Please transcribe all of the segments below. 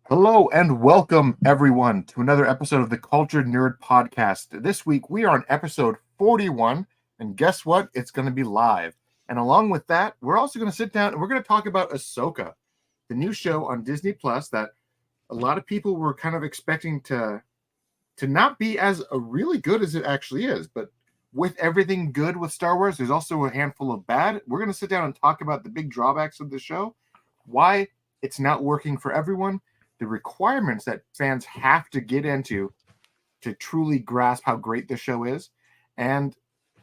Hello and welcome everyone to another episode of the Cultured Nerd Podcast. This week we are on episode 41, and guess what? It's going to be live. And along with that, we're also going to sit down and we're going to talk about Ahsoka, the new show on Disney Plus that a lot of people were kind of expecting to not be as really good as it actually is. But with everything good with Star Wars, there's also a handful of bad. We're going to sit down and talk about the big drawbacks of the show, why it's not working for everyone, the requirements that fans have to get into to truly grasp how great the show is, and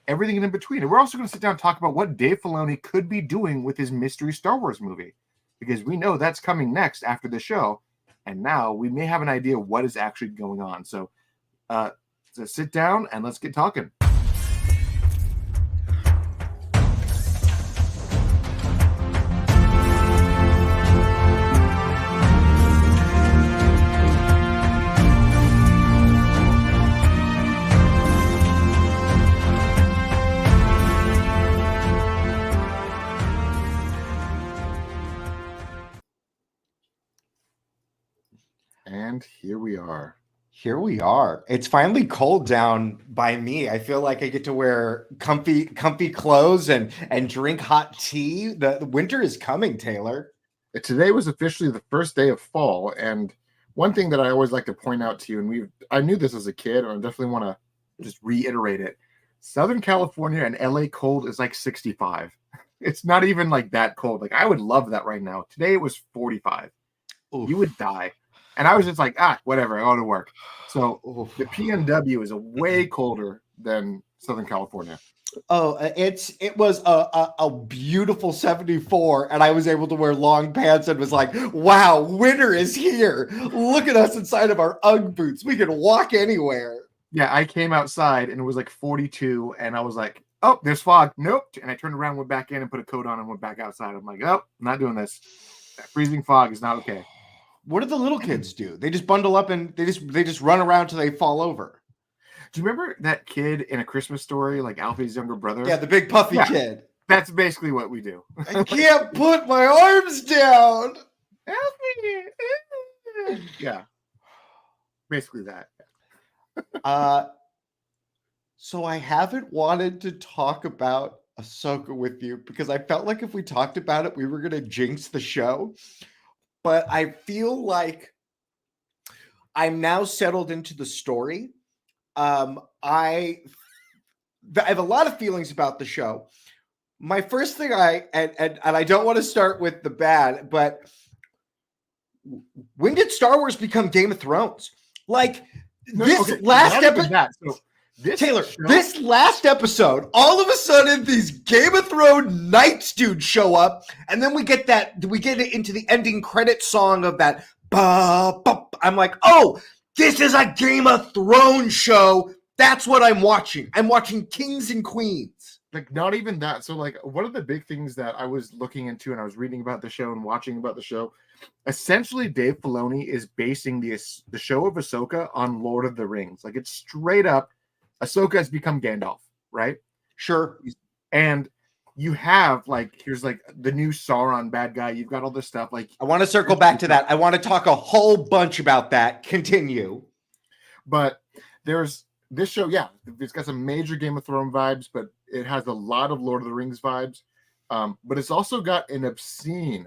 everything in between. And we're also going to sit down and talk about what Dave Filoni could be doing with his mystery Star Wars movie, because we know that's coming next after the show, and now we may have an idea what is actually going on. So sit down and let's get talking. And here we are. Here we are. It's finally cold down by me. I feel like I get to wear comfy clothes and drink hot tea. The winter is coming, Taylor. Today was officially the first day of fall, and one thing that I always like to point out to you, and I knew this as a kid, and I definitely want to just reiterate it. Southern California and LA cold is like 65. It's not even like that cold. Like, I would love that right now. Today it was 45. Oof. You would die. And I was just like, whatever, I go to work. So the PNW is way colder than Southern California. Oh, it was a beautiful 74, and I was able to wear long pants and was like, wow, winter is here. Look at us inside of our Ugg boots. We can walk anywhere. Yeah, I came outside and it was like 42, and I was like, oh, there's fog. Nope. And I turned around, went back in and put a coat on and went back outside. I'm like, oh, I'm not doing this. That freezing fog is not okay. What do the little kids do? They just bundle up and they just run around till they fall over. Do you remember that kid in A Christmas Story, like Alfie's younger brother? Yeah, the big puffy kid. That's basically what we do. I can't put my arms down. Alfie. Yeah. Basically that. So I haven't wanted to talk about Ahsoka with you because I felt like if we talked about it, we were going to jinx the show. But I feel like I'm now settled into the story. I have a lot of feelings about the show. My first thing and I don't want to start with the bad, but when did Star Wars become Game of Thrones? Like this last episode. Taylor, this last episode, all of a sudden these Game of Thrones knights dudes show up, and then we get it into the ending credit song of that. I'm like, oh, this is a Game of Thrones show. That's what I'm watching. I'm watching Kings and Queens. Like, not even that. So, like, one of the big things that I was looking into and I was reading about the show and watching about the show, essentially Dave Filoni is basing the show of Ahsoka on Lord of the Rings. Like, it's straight up Ahsoka has become Gandalf, right? Sure. And you have, like, here's, like, the new Sauron bad guy. You've got all this stuff. Like, I want to circle back to that. I want to talk a whole bunch about that. Continue. But there's this show, yeah, it's got some major Game of Thrones vibes, but it has a lot of Lord of the Rings vibes. But it's also got an obscene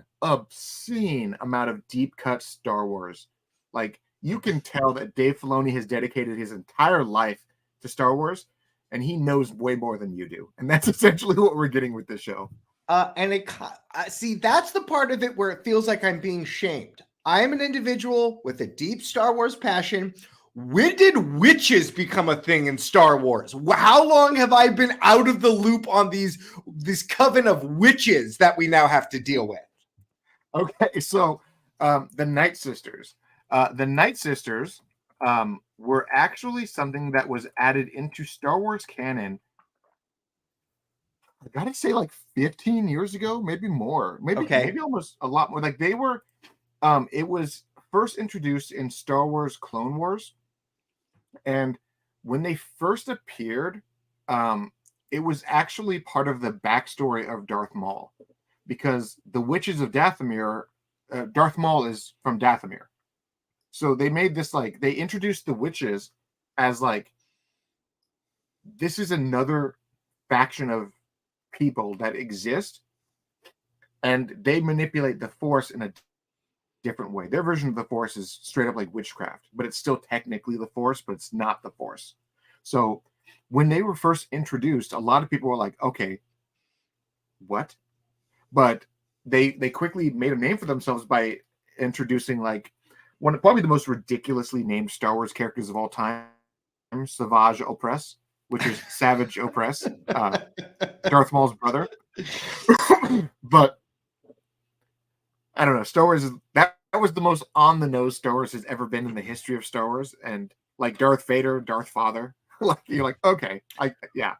amount of deep cut Star Wars. Like, you can tell that Dave Filoni has dedicated his entire life to Star Wars, and he knows way more than you do, and that's essentially what we're getting with this show. And see, that's the part of it where it feels like I'm being shamed. I am an individual with a deep Star Wars passion. When did witches become a thing in Star Wars? How long have I been out of the loop on this coven of witches that we now have to deal with? Okay, so the Night Sisters. The Night Sisters were actually something that was added into Star Wars canon. I gotta say, like 15 years ago, maybe more, maybe almost a lot more. Like, they were, it was first introduced in Star Wars Clone Wars, and when they first appeared, it was actually part of the backstory of Darth Maul, because the Witches of Dathomir, Darth Maul is from Dathomir, So they made this like they introduced the witches as like this is another faction of people that exist, and they manipulate the Force in a different way. Their version of the Force is straight up like witchcraft, but it's still technically the Force, but it's not the Force. So when they were first introduced, a lot of people were like, okay, what? But they quickly made a name for themselves by introducing like one probably the most ridiculously named Star Wars characters of all time, Savage Opress, which is Savage Opress, Darth Maul's brother. But I don't know. Star Wars is that was the most on the nose Star Wars has ever been in the history of Star Wars, and like Darth Vader, Darth Father, like you're like okay, yeah.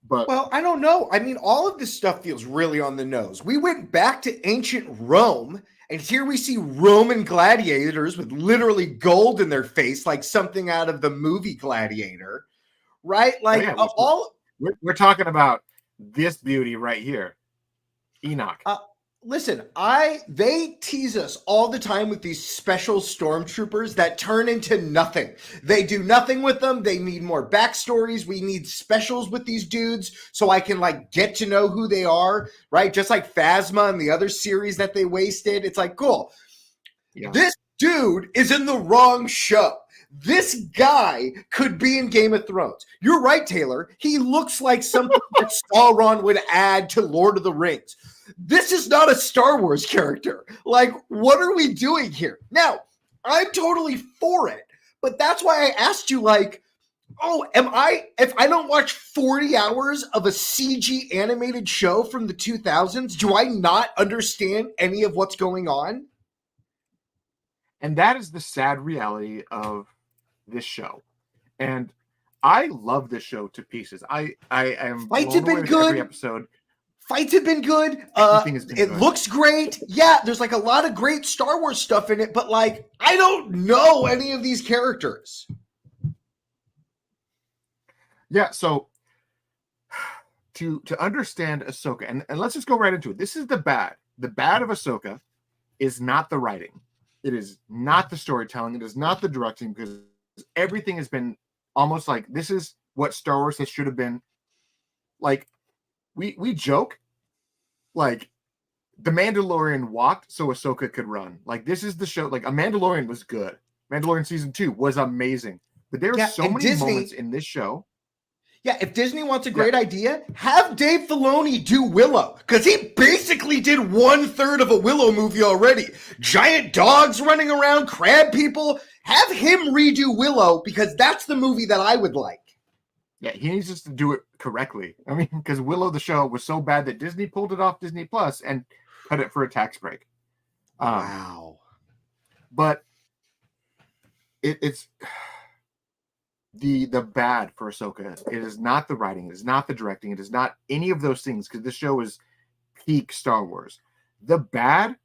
But well, I don't know. I mean, all of this stuff feels really on the nose. We went back to ancient Rome, and here we see Roman gladiators with literally gold in their face, like something out of the movie Gladiator, right? Like we're talking about this beauty right here, Enoch. Listen, they tease us all the time with these special stormtroopers that turn into nothing. They do nothing with them. They need more backstories. We need specials with these dudes so I can like get to know who they are, right? Just like Phasma and the other series that they wasted. It's like, cool. Yeah. This dude is in the wrong show. This guy could be in Game of Thrones. You're right, Taylor. He looks like something that Sauron would add to Lord of the Rings. This is not a Star Wars character. Like, what are we doing here? Now, I'm totally for it, but that's why I asked you, like, oh, if I don't watch 40 hours of a CG animated show from the 2000s, do I not understand any of what's going on? And that is the sad reality of this show. And I love this show to pieces. I am Fights have been good. Every episode. Fights have been good. It looks great. Yeah, there's like a lot of great Star Wars stuff in it, but like I don't know any of these characters. Yeah, so to understand Ahsoka, and let's just go right into it. This is the bad. The bad of Ahsoka is not the writing. It is not the storytelling. It is not the directing, because everything has been almost like this is what Star Wars should have been. Like we joke, like the Mandalorian walked so Ahsoka could run. Like this is the show. Like a Mandalorian was good. Mandalorian season 2 was amazing, but there are so many moments in this show. Yeah, if Disney wants a great idea, have Dave Filoni do Willow, because he basically did 1/3 of a Willow movie already. Giant dogs running around, crab people. Have him redo Willow, because that's the movie that I would like. Yeah, he needs just to do it correctly. I mean, because Willow the show was so bad that Disney pulled it off Disney Plus and cut it for a tax break. Wow. But it's the bad for Ahsoka. It is not the writing. It is not the directing. It is not any of those things, because this show is peak Star Wars. The bad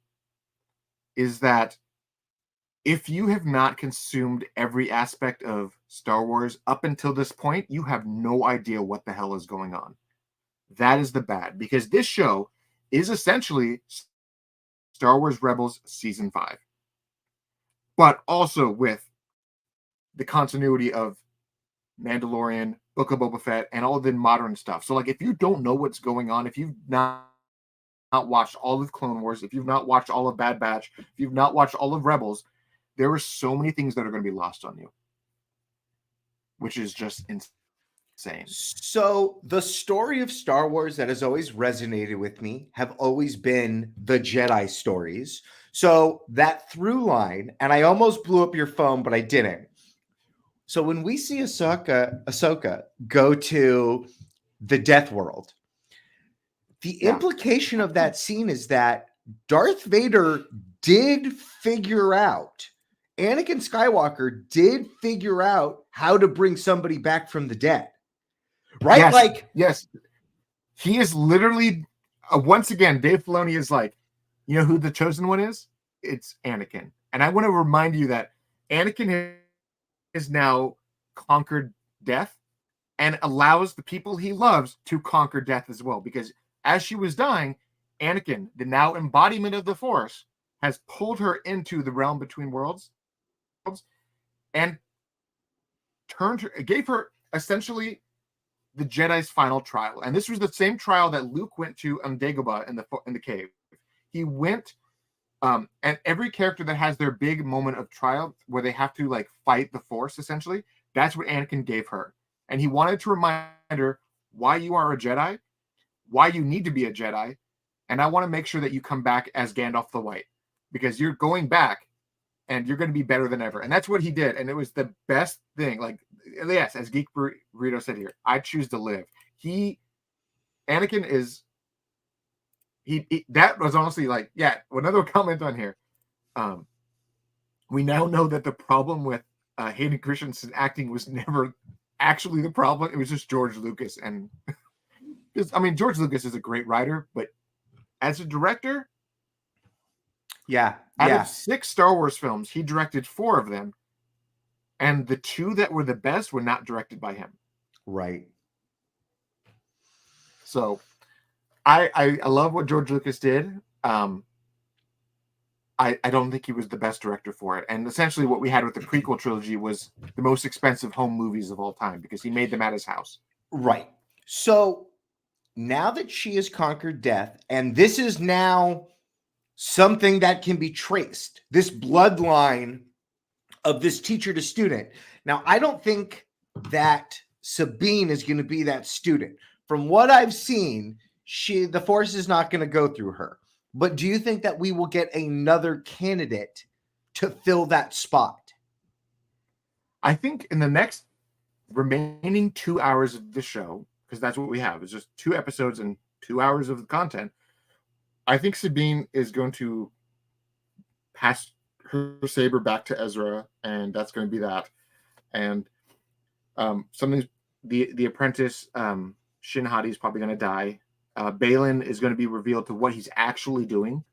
is that if you have not consumed every aspect of Star Wars up until this point, you have no idea what the hell is going on. That is the bad, because this show is essentially Star Wars Rebels Season 5, but also with the continuity of Mandalorian, Book of Boba Fett, and all of the modern stuff. So, like, if you don't know what's going on, if you've not watched all of Clone Wars, if you've not watched all of Bad Batch, if you've not watched all of Rebels, there are so many things that are going to be lost on you, which is just insane. So the story of Star Wars that has always resonated with me have always been the Jedi stories. So that through line, and I almost blew up your phone, but I didn't. So when we see Ahsoka go to the Death World, the implication of that scene is that Darth Vader did figure out, Anakin Skywalker did figure out how to bring somebody back from the dead. Right? Yes. He is literally, once again, Dave Filoni is like, you know who the chosen one is? It's Anakin. And I want to remind you that Anakin has now conquered death and allows the people he loves to conquer death as well. Because as she was dying, Anakin, the now embodiment of the Force, has pulled her into the realm between worlds and gave her essentially the Jedi's final trial. And this was the same trial that Luke went to on Dagobah in the cave. He went, and every character that has their big moment of trial where they have to like fight the Force, essentially, that's what Anakin gave her. And he wanted to remind her why you are a Jedi, why you need to be a Jedi, and I want to make sure that you come back as Gandalf the White, because you're going back and you're going to be better than ever. And that's what he did. And it was the best thing. Like, yes, as Geek Burrito said here, I choose to live. Anakin is, that was honestly like, yeah, another comment on here. We now know that the problem with Hayden Christensen acting was never actually the problem. It was just George Lucas. And I mean, George Lucas is a great writer, but as a director, out of 6 Star Wars films, he directed 4 of them, and the 2 that were the best were not directed by him. Right. So, I love what George Lucas did. I don't think he was the best director for it. And essentially, what we had with the prequel trilogy was the most expensive home movies of all time because he made them at his house. Right. So now that she has conquered death, and this is now something that can be traced, this bloodline of this teacher to student. Now, I don't think that Sabine is going to be that student. From what I've seen, the Force is not going to go through her. But do you think that we will get another candidate to fill that spot? I think in the next remaining 2 hours of the show, because that's what we have, it's just 2 episodes and 2 hours of content, I think Sabine is going to pass her saber back to Ezra, and that's going to be that. And the apprentice, Shin Hati, is probably going to die. Balin is going to be revealed to what he's actually doing,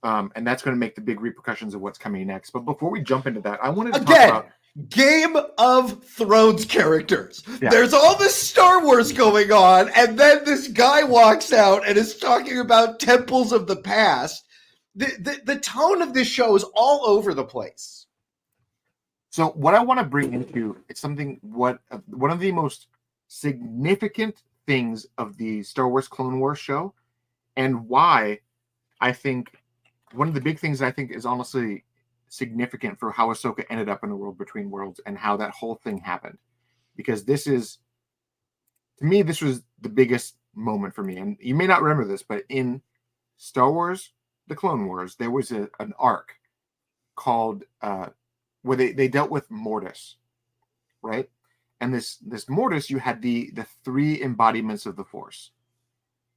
and that's going to make the big repercussions of what's coming next. But before we jump into that, I wanted to talk about Game of Thrones characters. Yeah. There's all this Star Wars going on, and then this guy walks out and is talking about temples of the past. The tone of this show is all over the place. So what I want to bring into, it's something, one of the most significant things of the Star Wars Clone Wars show, and why I think one of the big things I think is honestly significant for how Ahsoka ended up in the world between worlds and how that whole thing happened. Because this was the biggest moment for me. And you may not remember this, but in Star Wars, the Clone Wars, there was an arc called where they dealt with Mortis, right? And this Mortis, you had the 3 embodiments of the Force.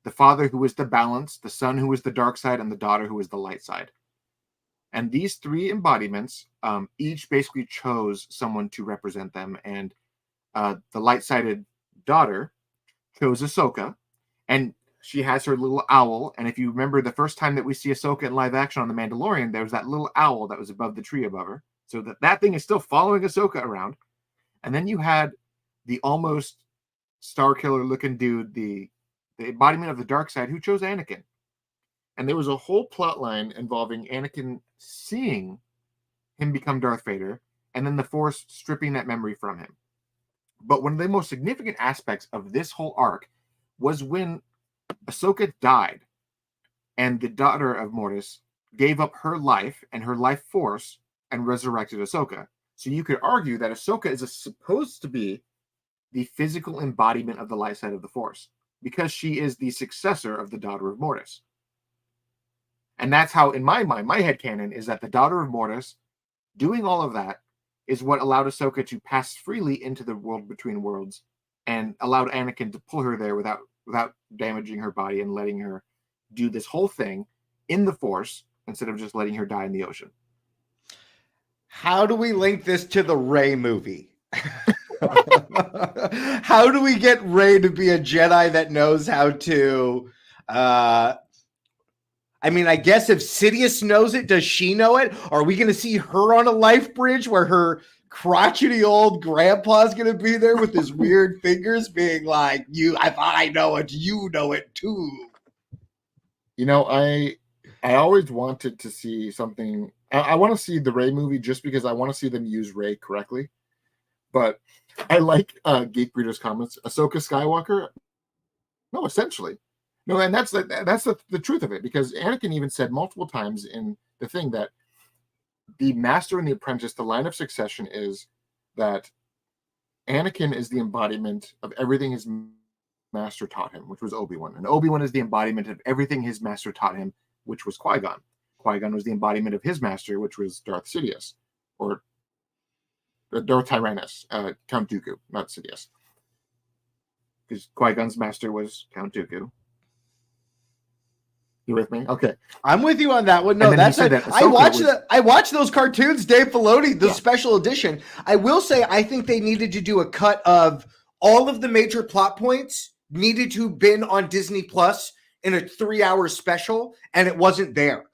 The father who was the balance, the son who was the dark side, and the daughter who was the light side. And these 3 embodiments each basically chose someone to represent them. And the light-sided daughter chose Ahsoka. And she has her little owl. And if you remember the first time that we see Ahsoka in live action on The Mandalorian, there was that little owl that was above the tree above her. So that thing is still following Ahsoka around. And then you had the almost Starkiller looking dude, the embodiment of the dark side, who chose Anakin. And there was a whole plot line involving Anakin seeing him become Darth Vader, and then the Force stripping that memory from him. But one of the most significant aspects of this whole arc was when Ahsoka died, and the daughter of Mortis gave up her life and her life force and resurrected Ahsoka. So you could argue that Ahsoka is supposed to be the physical embodiment of the light side of the Force, because she is the successor of the daughter of Mortis. And that's how, in my mind, my headcanon is that the daughter of Mortis doing all of that is what allowed Ahsoka to pass freely into the world between worlds and allowed Anakin to pull her there without damaging her body and letting her do this whole thing in the Force instead of just letting her die in the ocean. How do we link this to the Rey movie? How do we get Rey to be a Jedi that knows how to... I mean, I guess if Sidious knows it, does she know it? Are we going to see her on a life bridge where her crotchety old grandpa's going to be there with his weird fingers being like, if I know it, you know it too? You know, I always wanted to see something I want to see the Rey movie just because I want to see them use Rey correctly. But I like Geek Breeder's comments. Ahsoka Skywalker? No, essentially. No, and that's the truth of it, because Anakin even said multiple times in the thing that the master and the apprentice, the line of succession is that Anakin is the embodiment of everything his master taught him, which was Obi-Wan. And Obi-Wan is the embodiment of everything his master taught him, which was Qui-Gon. Qui-Gon was the embodiment of his master, which was Darth Sidious, or Darth Tyrannus, Count Dooku, not Sidious. Because Qui-Gon's master was Count Dooku. You with me? Okay, I'm with you on that one. No, that's it. I watched those cartoons, Dave Filoni, the special edition. I will say, I think they needed to do a cut of all of the major plot points needed to have been on Disney Plus in a 3-hour special, and it wasn't there.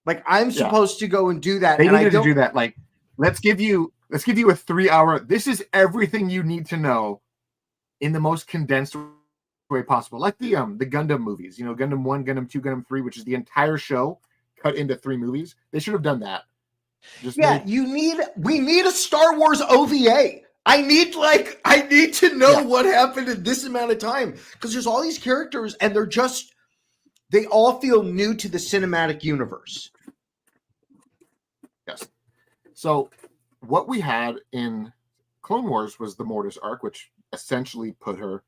Like, I'm supposed to go and do that. They needed to do that. Like, let's give you a 3-hour. This is everything you need to know in the most condensed way possible, like the Gundam movies, Gundam 1, Gundam 2, Gundam 3, which is the entire show cut into 3 movies. They should have done that. We need a Star Wars OVA. I need to know what happened in this amount of time, because there's all these characters and they all feel new to the cinematic universe. Yes. So what we had in Clone Wars was the Mortis arc, which essentially put her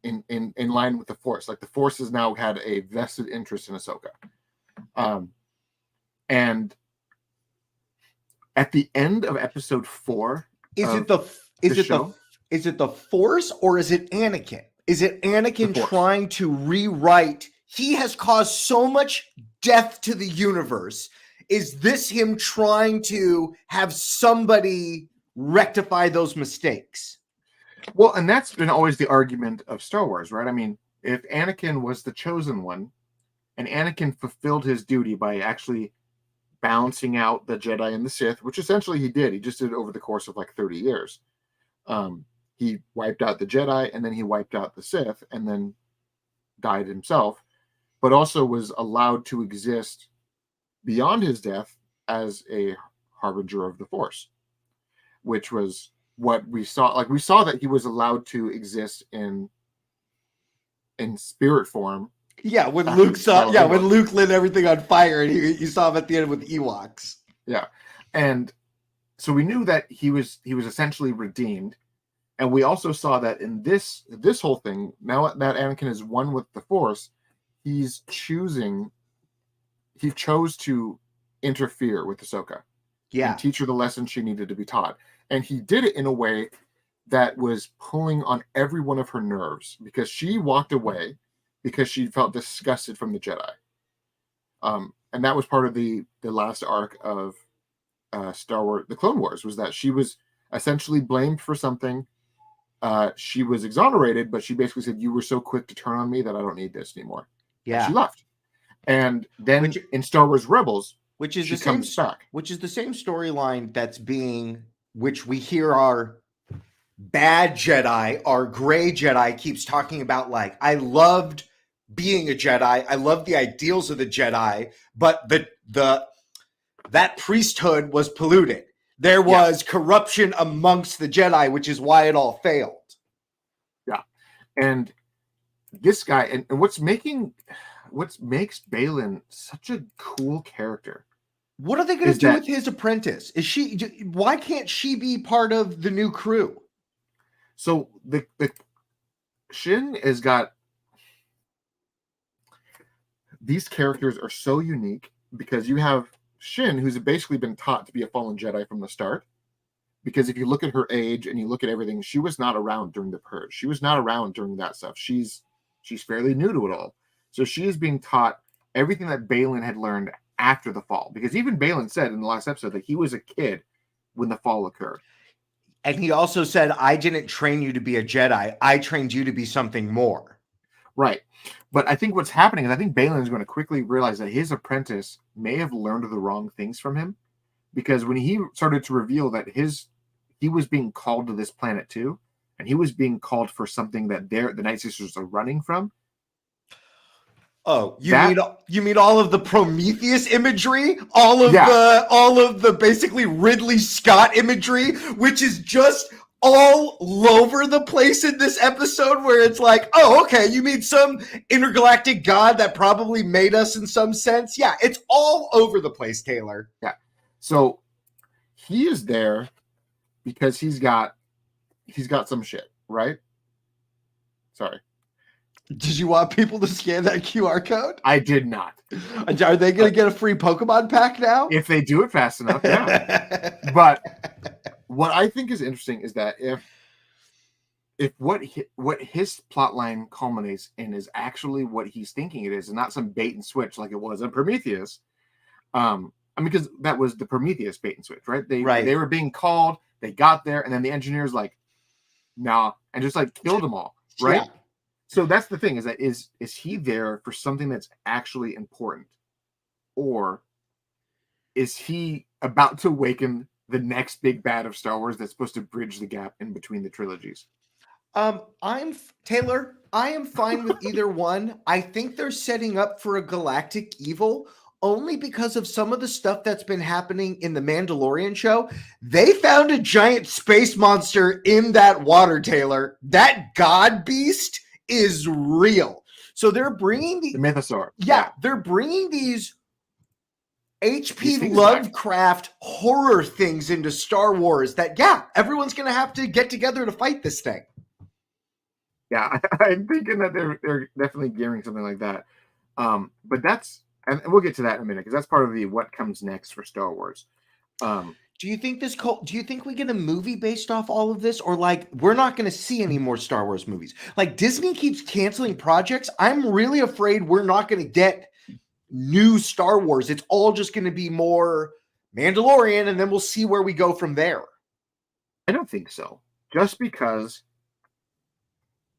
in line with the Force. Like, the Force has now had a vested interest in Ahsoka. And at the end of episode 4, is it the Force or is it Anakin? Is it Anakin trying to rewrite? He has caused so much death to the universe. Is this him trying to have somebody rectify those mistakes? Well, and that's been always the argument of Star Wars, right? I mean, if Anakin was the chosen one, and Anakin fulfilled his duty by actually balancing out the Jedi and the Sith, which essentially he did. He just did it over the course of like 30 years. He wiped out the Jedi, and then he wiped out the Sith, and then died himself, but also was allowed to exist beyond his death as a harbinger of the Force, which was what we saw. Like, we saw that he was allowed to exist in spirit form. Yeah, when Luke lit everything on fire, and you saw him at the end with Ewoks. Yeah, and so we knew that he was essentially redeemed, and we also saw that in this whole thing, now that Anakin is one with the Force, he chose to interfere with Ahsoka. And teach her the lesson she needed to be taught. And he did it in a way that was pulling on every one of her nerves, because she walked away because she felt disgusted from the Jedi. And that was part of the last arc of Star Wars, the Clone Wars, was that she was essentially blamed for something. She was exonerated, but she basically said, "You were so quick to turn on me that I don't need this anymore." Yeah. And she left. And then in Star Wars Rebels, which is the same storyline which we hear our bad Jedi, our gray Jedi keeps talking about, like, I loved being a Jedi, I loved the ideals of the Jedi, but that priesthood was polluted. There was corruption amongst the Jedi, which is why it all failed. Yeah. And this guy, and what makes Baylan such a cool character. What are they going to do with his apprentice? Why can't she be part of the new crew? So the Shin has got, these characters are so unique, because you have Shin, who's basically been taught to be a fallen Jedi from the start. Because if you look at her age and you look at everything, she was not around during the Purge. She was not around during that stuff. She's fairly new to it all. So she is being taught everything that Baylan had learned after the fall. Because even Baylan said in the last episode that he was a kid when the fall occurred. And he also said, I didn't train you to be a Jedi. I trained you to be something more. Right. But I think what's happening is I think Baylan is going to quickly realize that his apprentice may have learned the wrong things from him. Because when he started to reveal that he was being called to this planet too, and he was being called for something that the Night Sisters are running from, Oh, you mean all of the Prometheus imagery, all of the basically Ridley Scott imagery, which is just all over the place in this episode, where it's like, oh, okay, you mean some intergalactic god that probably made us in some sense? Yeah, it's all over the place, Taylor. Yeah. So he is there because he's got some shit, right? Sorry. Did you want people to scan that QR code? I did not. Are they going to get a free Pokemon pack now? If they do it fast enough, yeah. But what I think is interesting is that if what his plot line culminates in is actually what he's thinking it is, and not some bait and switch like it was in Prometheus, I mean, because that was the Prometheus bait and switch, right? They were being called, they got there, and then the engineers like, nah, and just like killed them all, right? Yeah. So that's the thing, is that is he there for something that's actually important, or is he about to awaken the next big bad of Star Wars that's supposed to bridge the gap in between the trilogies? Taylor, I am fine with either one. I think they're setting up for a galactic evil only because of some of the stuff that's been happening in the Mandalorian show. They found a giant space monster in that water, Taylor. That god beast is real. So they're bringing the Mythosaur. Yeah, they're bringing these H.P. Lovecraft horror things into Star Wars that, everyone's going to have to get together to fight this thing. Yeah, I'm thinking that they're definitely gearing something like that. But that's, and we'll get to that in a minute, because that's part of the what comes next for Star Wars. Do you think we get a movie based off all of this, or like we're not going to see any more Star Wars movies? Like Disney keeps canceling projects. I'm really afraid we're not going to get new Star Wars. It's all just going to be more Mandalorian, and then we'll see where we go from there. I don't think so. Just because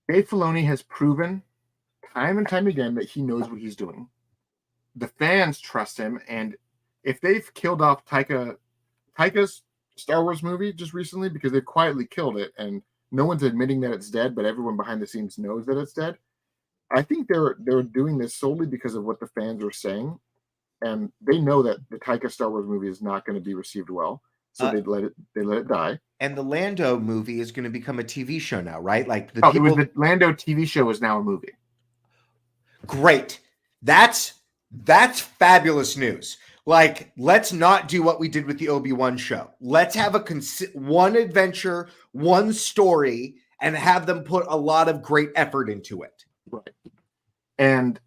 Dave Filoni has proven time and time again that he knows what he's doing. The fans trust him, and if they've killed off Taika's Star Wars movie just recently, because they've quietly killed it and no one's admitting that it's dead, but everyone behind the scenes knows that it's dead. I think they're doing this solely because of what the fans are saying, and they know that the Taika Star Wars movie is not going to be received well, so they let it die. And the Lando movie is going to become a TV show now, right? Like the Lando TV show is now a movie. Great, that's fabulous news. Like, let's not do what we did with the Obi-Wan show. Let's have one adventure, one story, and have them put a lot of great effort into it. Right. And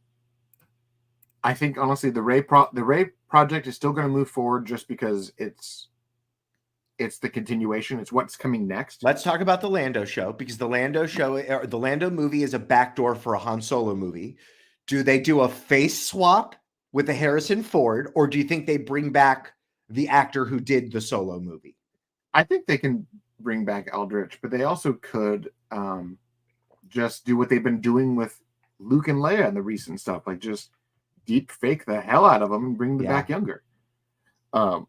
I think, honestly, the Rey project is still going to move forward just because it's the continuation. It's what's coming next. Let's talk about the Lando show, because the Lando movie is a backdoor for a Han Solo movie. Do they do a face swap with a Harrison Ford, or do you think they bring back the actor who did the Solo movie? I think they can bring back Aldrich, but they also could just do what they've been doing with Luke and Leia and the recent stuff, like just deep fake the hell out of them and bring them back younger. But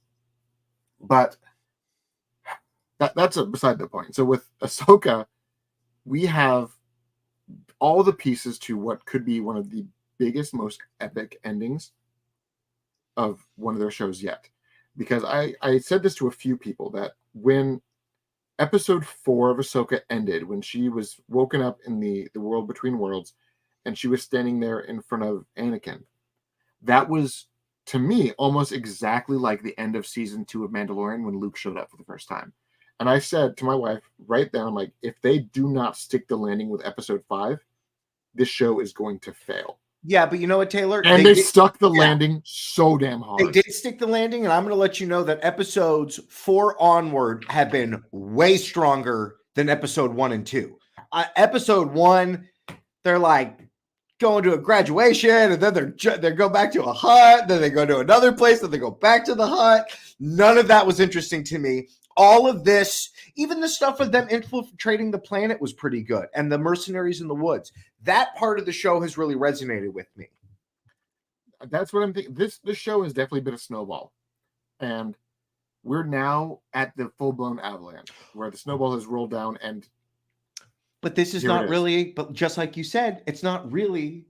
that's beside the point. So with Ahsoka, we have all the pieces to what could be one of the biggest, most epic endings of one of their shows yet. Because I said this to a few people, that when episode 4 of Ahsoka ended, when she was woken up in the world between worlds and she was standing there in front of Anakin, that was, to me, almost exactly like the end of season 2 of Mandalorian when Luke showed up for the first time. And I said to my wife right then, I'm like, if they do not stick the landing with episode 5, this show is going to fail. Yeah, but you know what, Taylor? And they stuck the landing so damn hard. They did stick the landing, and I'm going to let you know that episodes 4 onward have been way stronger than episode 1 and 2. Episode 1, they're like going to a graduation, and then they go back to a hut, then they go to another place, then they go back to the hut. None of that was interesting to me. All of this, even the stuff with them infiltrating the planet, was pretty good. And the mercenaries in the woods. That part of the show has really resonated with me. That's what I'm thinking. This show has definitely been a snowball. And we're now at the full-blown avalanche, where the snowball has rolled down. But this is not really, but just like you said, it's not really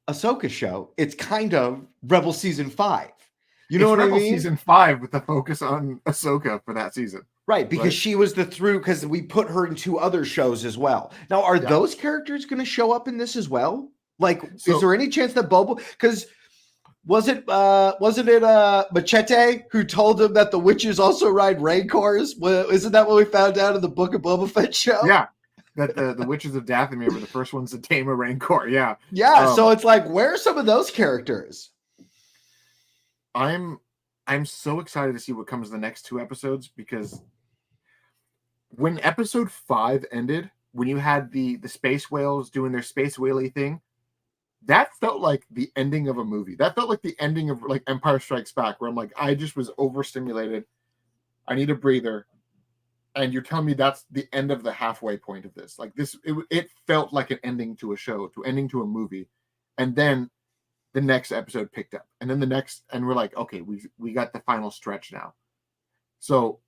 Ahsoka show. It's kind of Rebel season 5. You know It's what Rebel I mean? season 5 with the focus on Ahsoka for that season. Right, because Right. she was the through, because we put her in 2 other shows as well. Now, are Yeah. those characters going to show up in this as well? Like, is So there any chance that Boba? Because wasn't it Machete who told him that the witches also ride rancors? Well, isn't that what we found out in the Book of Boba Fett show? yeah, that the witches of Dathomir were the first ones to tame a rancor. Yeah. Yeah. So it's like, where are some of those characters? I'm so excited to see what comes in the next 2 episodes, because when episode 5 ended, when you had the space whales doing their space whaley thing, that felt like the ending of a movie. That felt like the ending of like Empire Strikes Back, where I'm like, I just was overstimulated. I need a breather. And you're telling me that's the end of the halfway point of this. Like this, it felt like an ending to a show, to ending to a movie. And then the next episode picked up. And then the next, and we're like, okay, we got the final stretch now. So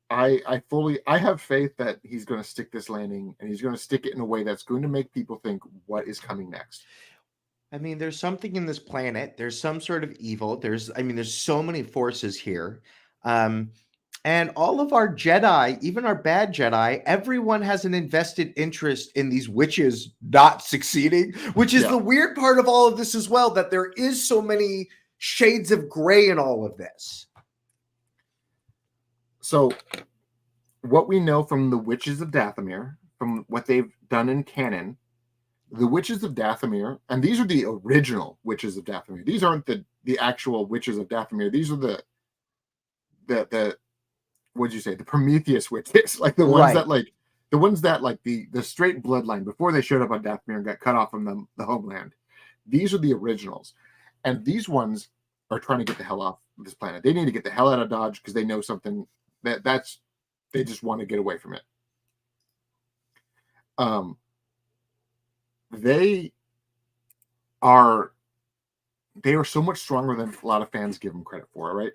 I have faith that he's going to stick this landing, and he's going to stick it in a way that's going to make people think, what is coming next? I mean, there's something in this planet. There's some sort of evil. There's so many forces here. And all of our Jedi, even our bad Jedi, everyone has an invested interest in these witches not succeeding, which is the weird part of all of this as well, that there is so many shades of gray in all of this. So what we know from the Witches of Dathomir, from what they've done in canon, the Witches of Dathomir, and these are the original Witches of Dathomir. These aren't the actual Witches of Dathomir. These are the what'd you say? The Prometheus witches, like the ones that like the straight bloodline before they showed up on Dathomir and got cut off from the homeland. These are the originals, and these ones are trying to get the hell off this planet. They need to get the hell out of Dodge because they know something that's they just want to get away from it. They are so much stronger than a lot of fans give them credit for, right?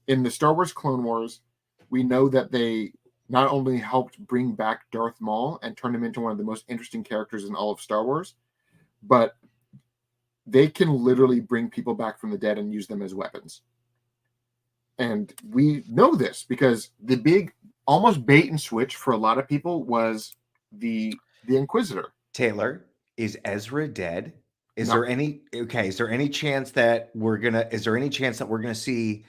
In the Star Wars Clone Wars, we know that they not only helped bring back Darth Maul and turn him into one of the most interesting characters in all of Star Wars, but they can literally bring people back from the dead and use them as weapons. And we know this because the big, almost bait and switch for a lot of people was the Inquisitor. Taylor, is Ezra dead? Is there any chance that we're gonna see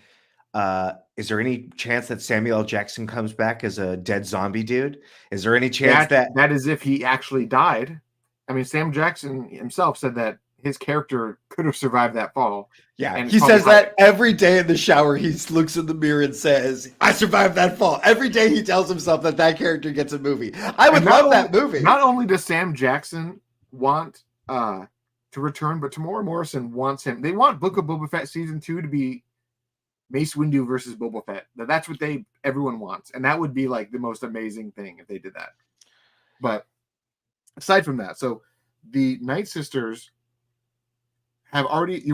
is there any chance that Samuel L. Jackson comes back as a dead zombie dude? Is there any chance that is if he actually died? I mean, Sam Jackson himself said that his character could have survived that fall. Yeah, and he says that every day in the shower. He looks in the mirror and says, "I survived that fall." Every day he tells himself that character gets a movie. I would love that movie. Not only does Sam Jackson want to return, but Tamora Morrison wants him. They want Book of Boba Fett season 2 to be Mace Windu versus Boba Fett. That's what everyone wants, and that would be like the most amazing thing if they did that. But aside from that, so the Night Sisters you've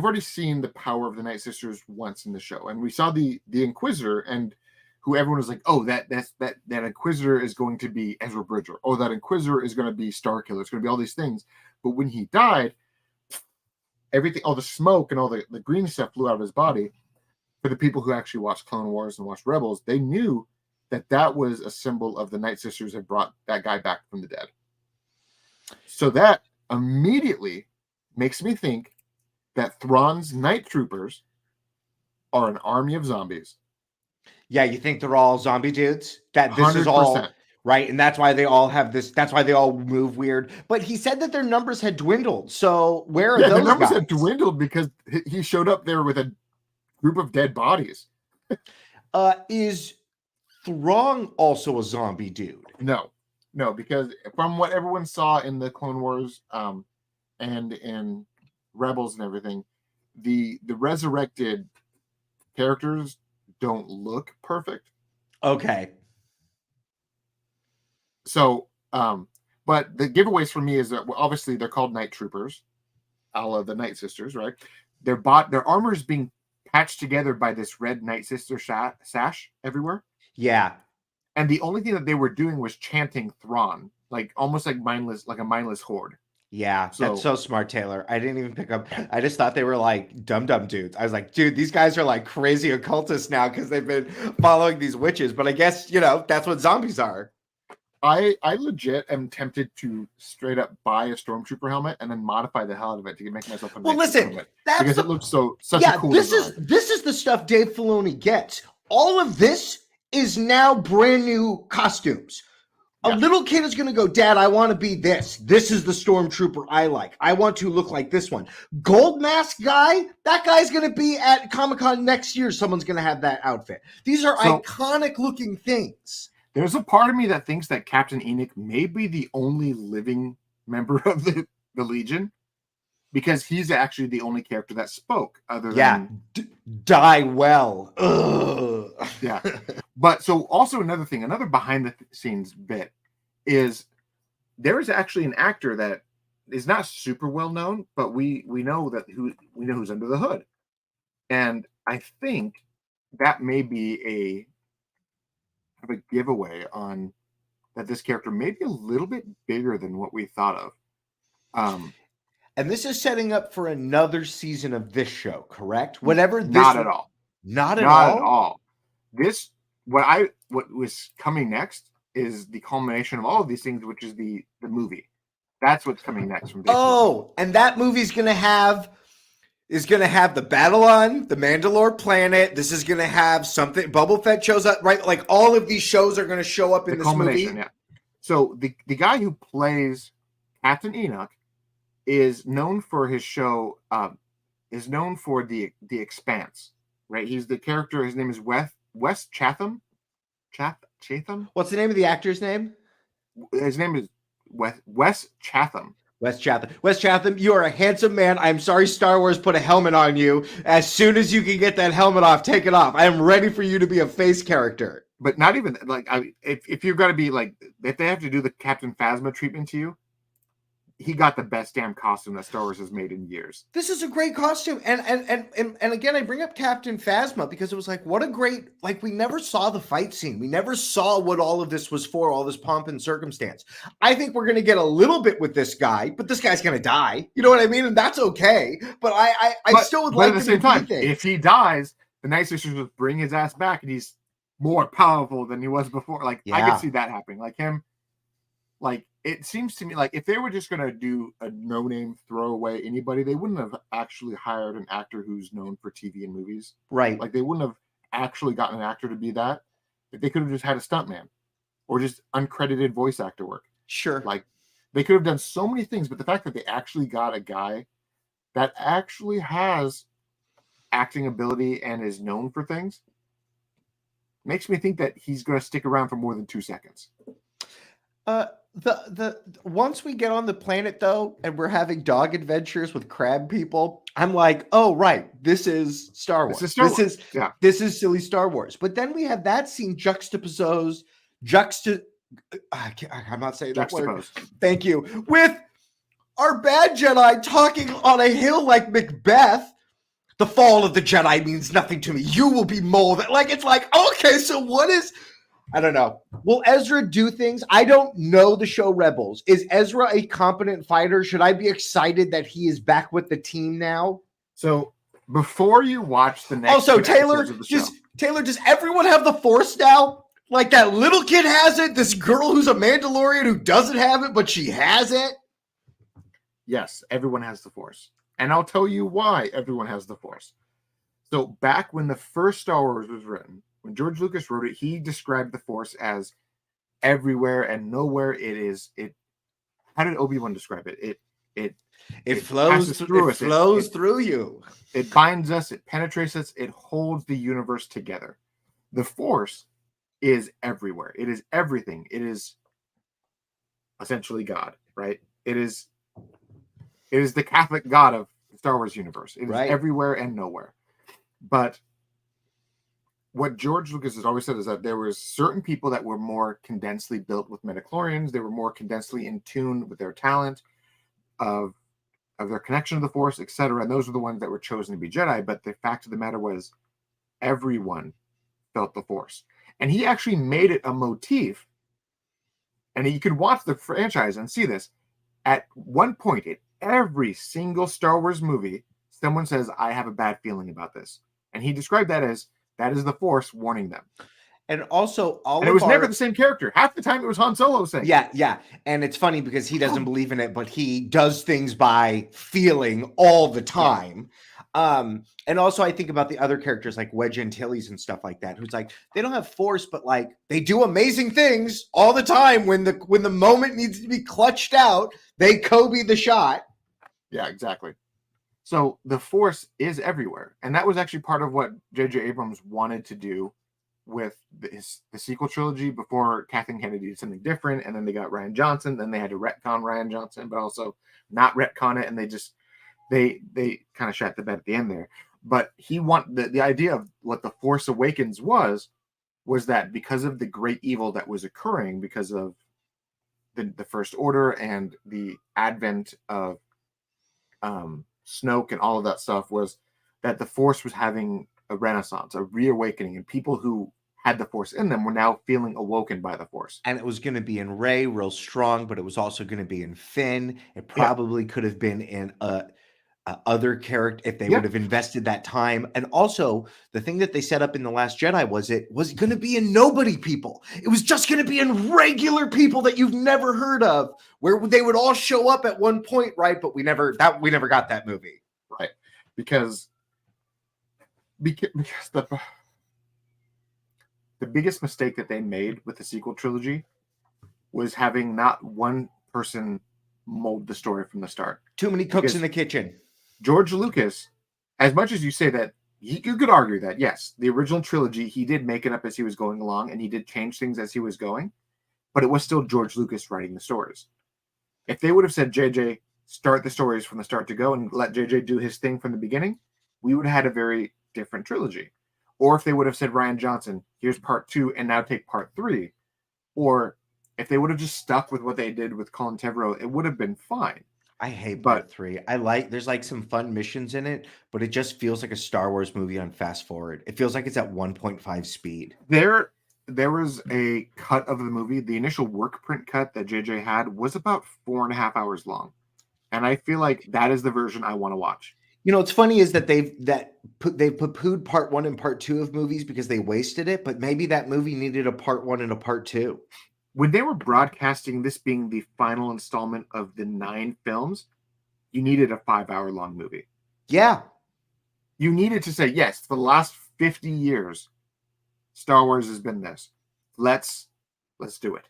already seen the power of the Night Sisters once in the show, and we saw the Inquisitor, and who everyone was like, oh, that Inquisitor is going to be Ezra Bridger. Oh, that Inquisitor is going to be Starkiller. It's going to be all these things. But when he died, everything, all the smoke and all the green stuff flew out of his body. For the people who actually watched Clone Wars and watched Rebels, they knew that was a symbol of the Night Sisters had brought that guy back from the dead. So that immediately makes me think that Thrawn's Night Troopers are an army of zombies. Yeah, you think they're all zombie dudes? That this 100%. Is all right, and that's why they all have this. That's why they all move weird. But he said that their numbers had dwindled. So where are those their numbers guys? had dwindled because he showed up there with a group of dead bodies. Is Thrawn also a zombie dude? No, because from what everyone saw in the Clone Wars, and in Rebels and everything, the resurrected characters don't look perfect. Okay. So, but the giveaways for me is that obviously they're called Night Troopers, a la the Night Sisters, right? Their armor is being patched together by this red Night Sister sash everywhere. Yeah. And the only thing that they were doing was chanting Thrawn, like almost like a mindless horde. Yeah, that's So so smart, Taylor. I didn't even pick up. I just thought they were like dumb dudes. I was like, dude, these guys are like crazy occultists now because they've been following these witches. But I guess, that's what zombies are. I legit am tempted to straight up buy a stormtrooper helmet and then modify the hell out of it to make myself a Well, night trooper listen, helmet that's because the it looks such a yeah. cool This design. is the stuff Dave Filoni gets. All of this is now brand new costumes. A Yeah. little kid is going to go, Dad, I want to be this. This is the stormtrooper I like. I want to look like this one. Gold mask guy, that guy's going to be at Comic-Con next year. Someone's going to have that outfit. These are So- iconic looking things. There's a part of me that thinks that Captain Enoch may be the only living member of the Legion because he's actually the only character that spoke other than Die well. Ugh. Yeah. But so also another thing, another behind the scenes bit is there is actually an actor that is not super well known, but we know who's under the hood. And I think that may be a giveaway on that this character may be a little bit bigger than what we thought of. And this is setting up for another season of this show, correct? Whatever this Not at all. Not at Not all. at all. This what was coming next is the culmination of all of these things, which is the movie. That's what's coming next from Dave Filoni. Oh, and that movie's gonna have the battle on the Mandalore planet. This is gonna have something. Boba Fett shows up, right? Like all of these shows are gonna show up in this movie. Yeah. So the guy who plays Captain Enoch is known for his show. Is known for the Expanse, right? He's the character. His name is Wes Chatham. Chatham. What's the name of the actor's name? His name is Wes Chatham. Wes Chatham. Wes Chatham, you are a handsome man. I'm sorry Star Wars put a helmet on you. As soon as you can get that helmet off, take it off. I am ready for you to be a face character. But not even like if you're gonna be like if they have to do the Captain Phasma treatment to you, he got the best damn costume that Star Wars has made in years. This is a great costume. And again, I bring up Captain Phasma because it was like, what a great, like we never saw the fight scene. We never saw what all of this was for, all this pomp and circumstance. I think we're going to get a little bit with this guy, but this guy's going to die. You know what I mean? And that's okay. But I still would like at the same time, if he dies, the Night Sisters will bring his ass back and he's more powerful than he was before. Like I could see that happening. Like him, like it seems to me like if they were just going to do a no-name throwaway anybody, they wouldn't have actually hired an actor who's known for TV and movies. Right. Like they wouldn't have actually gotten an actor to be that. They could have just had a stuntman or just uncredited voice actor work. Sure. Like they could have done so many things, but the fact that they actually got a guy that actually has acting ability and is known for things makes me think that he's going to stick around for more than 2 seconds. The once we get on the planet though, and we're having dog adventures with crab people, I'm like, oh right, this is Star Wars. This is silly Star Wars. But then we have that scene I'm not saying that word. Thank you. With our bad Jedi talking on a hill like Macbeth. The fall of the Jedi means nothing to me. You will be molded. Like it's like, okay, so what is? I don't know. Will Ezra do things? I don't know the show Rebels. Is Ezra a competent fighter? Should I be excited that he is back with the team now? So before you watch the next also, Taylor, does everyone have the Force now? Like that little kid has it. This girl who's a Mandalorian who doesn't have it, but she has it. Yes, everyone has the Force. And I'll tell you why everyone has the Force. So back when the first Star Wars was written, when George Lucas wrote it, he described the Force as everywhere and nowhere. How did Obi-Wan describe it? It flows through us. It flows through you. It binds us. It penetrates us. It holds the universe together. The Force is everywhere. It is everything. It is essentially God, right? It is the Catholic God of the Star Wars universe. It is everywhere and nowhere. But what George Lucas has always said is that there were certain people that were more condensedly built with midichlorians. They were more condensedly in tune with their talent of their connection to the Force, etc. And those were the ones that were chosen to be Jedi. But the fact of the matter was everyone felt the Force. And he actually made it a motif. And you could watch the franchise and see this. At one point in every single Star Wars movie, someone says, I have a bad feeling about this. And he described that as that is the Force warning them. And also, And it was never the same character. Half the time it was Han Solo saying, yeah. And it's funny because he doesn't believe in it, but he does things by feeling all the time. And also I think about the other characters like Wedge Antilles and stuff like that, who's like, they don't have Force, but like they do amazing things all the time. When the moment needs to be clutched out, they Kobe the shot. Yeah, exactly. So the Force is everywhere. And that was actually part of what J.J. Abrams wanted to do with the sequel trilogy. Before Kathleen Kennedy did something different, and then they got Rian Johnson, then they had to retcon Rian Johnson, but also not retcon it, and they kind of shat the bed at the end there. But he the idea of what the Force Awakens was that because of the great evil that was occurring because of the First Order and the advent of Snoke and all of that stuff, was that the Force was having a renaissance, a reawakening, and people who had the Force in them were now feeling awoken by the Force. And it was going to be in Rey real strong, but it was also going to be in Finn. It probably could have been in other character if they would have invested that time. And also the thing that they set up in The Last Jedi was it was going to be in nobody people. It was just going to be in regular people that you've never heard of, where they would all show up at one point, right? But we never got that movie, right? Because the biggest mistake that they made with the sequel trilogy was having not one person mold the story from the start. Too many cooks in the kitchen. George Lucas, as much as you say that, you could argue that, yes, the original trilogy, he did make it up as he was going along, and he did change things as he was going, but it was still George Lucas writing the stories. If they would have said, JJ, start the stories from the start to go and let JJ do his thing from the beginning, we would have had a very different trilogy. Or if they would have said, Rian Johnson, here's part 2, and now take part 3. Or if they would have just stuck with what they did with Colin Trevorrow, it would have been fine. I hate part 3. There's like some fun missions in it, but it just feels like a Star Wars movie on fast forward. It feels like it's at 1.5 speed. There was a cut of the movie. The initial work print cut that JJ had was about 4.5 hours long. And I feel like that is the version I want to watch. You know, what's funny is that they've poo-pooed part 1 and part 2 of movies because they wasted it, but maybe that movie needed a part 1 and a part 2. When they were broadcasting this being the final installment of the 9 films, you needed a 5-hour long movie. Yeah. You needed to say, yes, for the last 50 years, Star Wars has been this. Let's do it.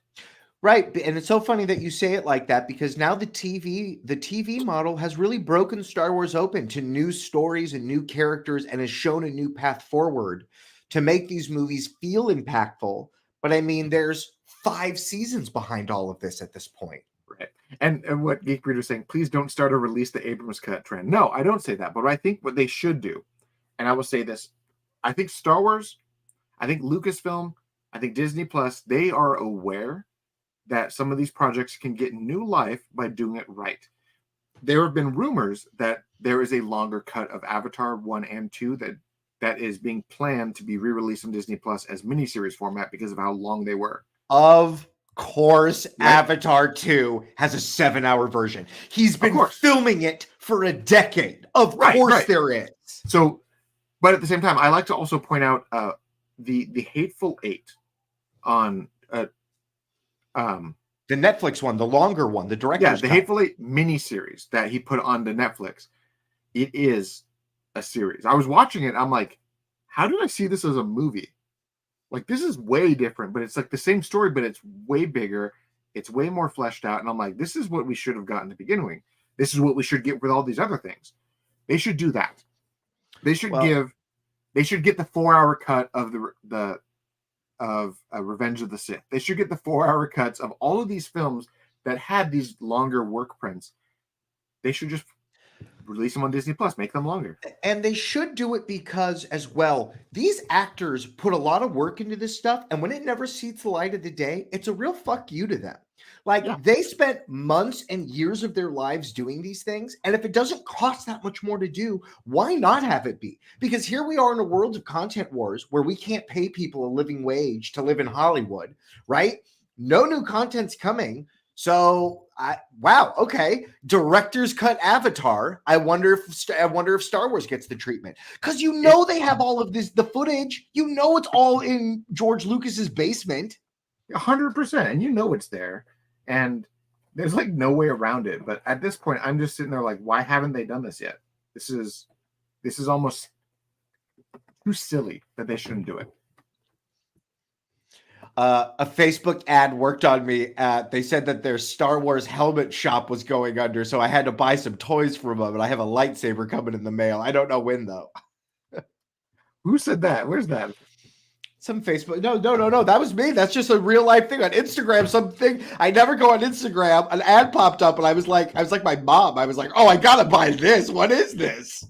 Right. And it's so funny that you say it like that, because now the TV model has really broken Star Wars open to new stories and new characters, and has shown a new path forward to make these movies feel impactful. But I mean, there's 5 seasons behind all of this at this point. Right. And what Geek Breeder is saying, please don't start or release the Abrams cut trend. No, I don't say that. But I think what they should do, and I will say this, I think Star Wars, I think Lucasfilm, I think Disney Plus, they are aware that some of these projects can get new life by doing it right. There have been rumors that there is a longer cut of Avatar 1 and 2 that is being planned to be re-released on Disney Plus as miniseries format because of how long they were. Of course, right? Avatar 2 has a 7-hour version. He's been filming it for a decade. Of course there is. So, but at the same time, I like to also point out the Hateful Eight on the Netflix one, the longer one, the director's the Hateful Eight miniseries that he put on the Netflix. It is a series. I was watching it. I'm like, how did I see this as a movie? Like, this is way different, but it's like the same story, but it's way bigger. It's way more fleshed out. And I'm like, this is what we should have gotten to begin with. This is what we should get with all these other things. They should do that. They should get the 4-hour cut of Revenge of the Sith. They should get the 4-hour cuts of all of these films that had these longer work prints. They should just release them on Disney Plus, make them longer. And they should do it because, as well, these actors put a lot of work into this stuff, and when it never sees the light of the day, it's a real fuck you to them. Like, they spent months and years of their lives doing these things, and if it doesn't cost that much more to do, why not have it be? Because here we are in a world of content wars where we can't pay people a living wage to live in Hollywood, right? No new content's coming. So wow, okay. Director's cut Avatar. I wonder if Star Wars gets the treatment, because they have all of the footage. It's all in George Lucas's basement. 100%, and it's there, and there's like no way around it. But at this point, I'm just sitting there like, why haven't they done this yet? This is almost too silly that they shouldn't do it. A Facebook ad worked on me. They said that their Star Wars helmet shop was going under, so I had to buy some toys from them, and I have a lightsaber coming in the mail. I don't know when, though. Who said that? Where's that? Some Facebook. No. That was me. That's just a real life thing on Instagram. Something. I never go on Instagram. An ad popped up, and I was like my mom. I was like, oh, I gotta buy this. What is this?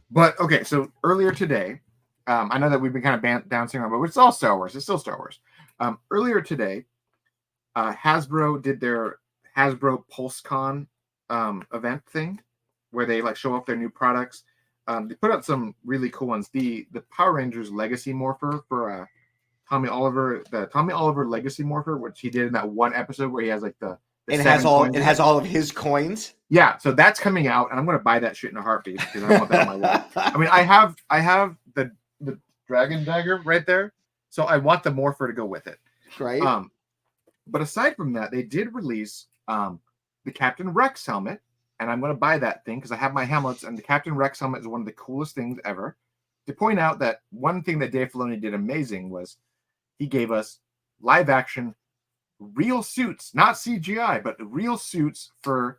But okay, so earlier today, I know that we've been kind of bouncing around, but it's all Star Wars. It's still Star Wars. Earlier today, Hasbro did their Hasbro PulseCon event thing, where they like show off their new products. They put out some really cool ones. The Power Rangers Legacy Morpher for Tommy Oliver, the Tommy Oliver Legacy Morpher, which he did in that one episode where he has like the it has all of his coins. Yeah, so that's coming out, and I'm going to buy that shit in a heartbeat because I want that on my wall. I mean, I have the Dragon Dagger right there. So I want the Morpher to go with it. Right. But aside from that, they did release the Captain Rex helmet, and I'm going to buy that thing because I have my helmets, and the Captain Rex helmet is one of the coolest things ever. To point out that one thing that Dave Filoni did amazing was he gave us live action, real suits, not CGI, but real suits for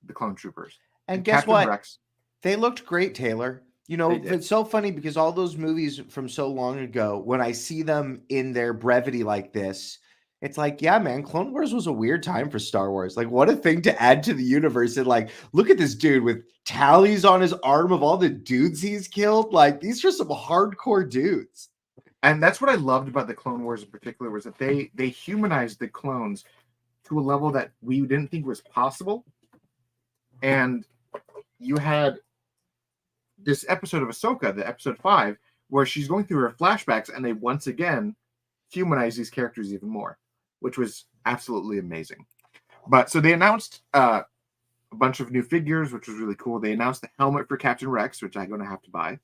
the clone troopers. And guess Captain what? Rex. They looked great, Taylor. It's so funny because all those movies from so long ago, when I see them in their brevity like this, it's like, yeah, man, Clone Wars was a weird time for Star Wars. Like, what a thing to add to the universe. And like, look at this dude with tallies on his arm of all the dudes he's killed. Like, these are some hardcore dudes. And that's what I loved about the Clone Wars in particular, was that they humanized the clones to a level that we didn't think was possible. And you had this episode of Ahsoka, the episode 5, where she's going through her flashbacks, and they once again humanize these characters even more, which was absolutely amazing. But so they announced a bunch of new figures, which was really cool. They announced the helmet for Captain Rex, which I'm going to have to buy.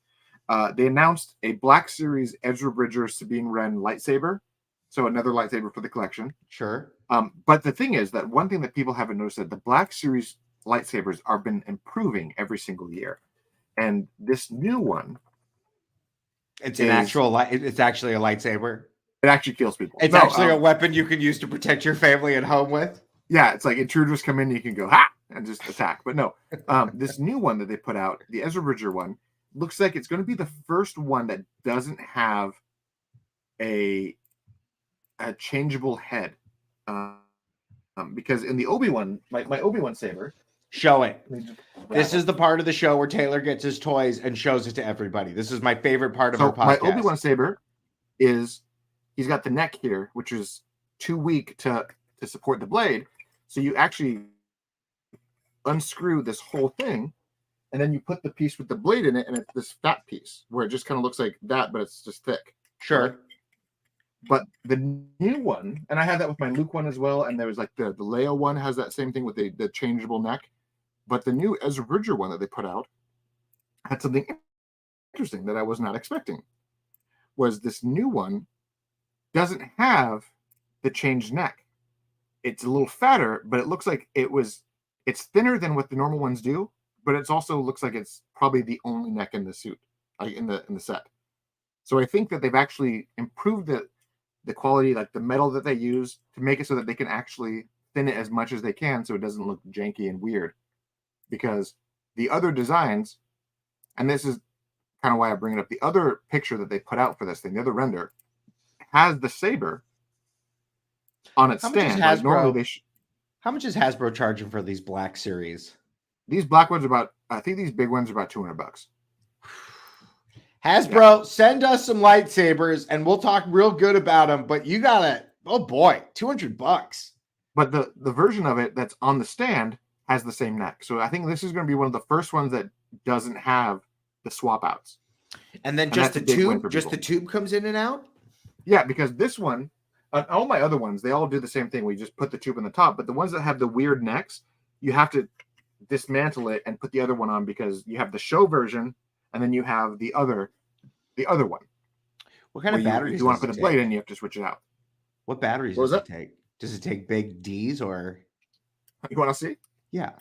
They announced a Black Series Ezra Bridger Sabine Wren lightsaber, so another lightsaber for the collection. Sure. But the thing is that one thing that people haven't noticed, that the Black Series lightsabers are been improving every single year. And this new one, it's actually a lightsaber. It actually kills people. It's actually a weapon you can use to protect your family at home with. Yeah, it's like intruders come in, you can go ha and just attack. But no, this new one that they put out, the Ezra Bridger one, looks like it's going to be the first one that doesn't have a changeable head. Because in the Obi-Wan, my Obi-Wan saber. Show it. This is the part of the show where Taylor gets his toys and shows it to everybody. This is my favorite part of our podcast. My Obi-Wan saber is, he's got the neck here, which is too weak to support the blade. So you actually unscrew this whole thing, and then you put the piece with the blade in it, and it's this fat piece where it just kind of looks like that, but it's just thick. Sure. Right? But the new one, and I had that with my Luke one as well, and there was like the Leia one has that same thing with the changeable neck. But the new Ezra Bridger one that they put out had something interesting that I was not expecting. Was this new one doesn't have the changed neck. It's a little fatter, but it looks like it's thinner than what the normal ones do, but it also looks like it's probably the only neck in the suit, like in the set. So I think that they've actually improved the quality, like the metal that they use, to make it so that they can actually thin it as much as they can so it doesn't look janky and weird. Because the other designs, and this is kind of why I bring it up, the other picture that they put out for this thing, the other render, has the saber on its stand. Like normally how much is Hasbro charging for these Black Series? These black ones are I think these big ones are about $200. Hasbro, send us some lightsabers and we'll talk real good about them. But you gotta, oh boy, $200. But the version of it that's on the stand has the same neck. So I think this is going to be one of the first ones that doesn't have the swap outs. And then just the tube comes in and out? Yeah, because this one, All my other ones, they all do the same thing. We just put the tube on the top, but the ones that have the weird necks, you have to dismantle it and put the other one on because you have the show version and then you have the other one. What kind of batteries if you want does to put it a blade take? in, you have to switch it out. What batteries What was does it that? take? Does it take big D's or? You want to see? Yeah.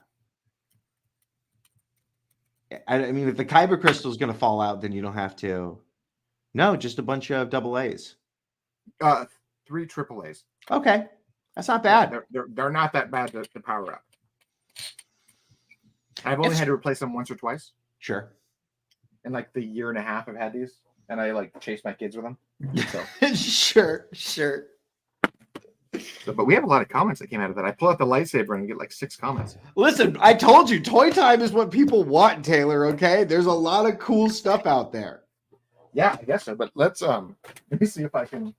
I mean, if the kyber crystal is going to fall out, then you don't have to. No, just a bunch of double A's. 3 AAAs. Okay, that's not bad. They're not that bad to power up. I've only had to replace them once or twice. Sure. In like the year and a half I've had these, and I like chase my kids with them. So. Sure. So, but we have a lot of comments that came out of that. I pull out the lightsaber and get like 6 comments. Listen, I told you, toy time is what people want, Taylor. Okay, there's a lot of cool stuff out there. Yeah, I guess so. But let's let me see if I can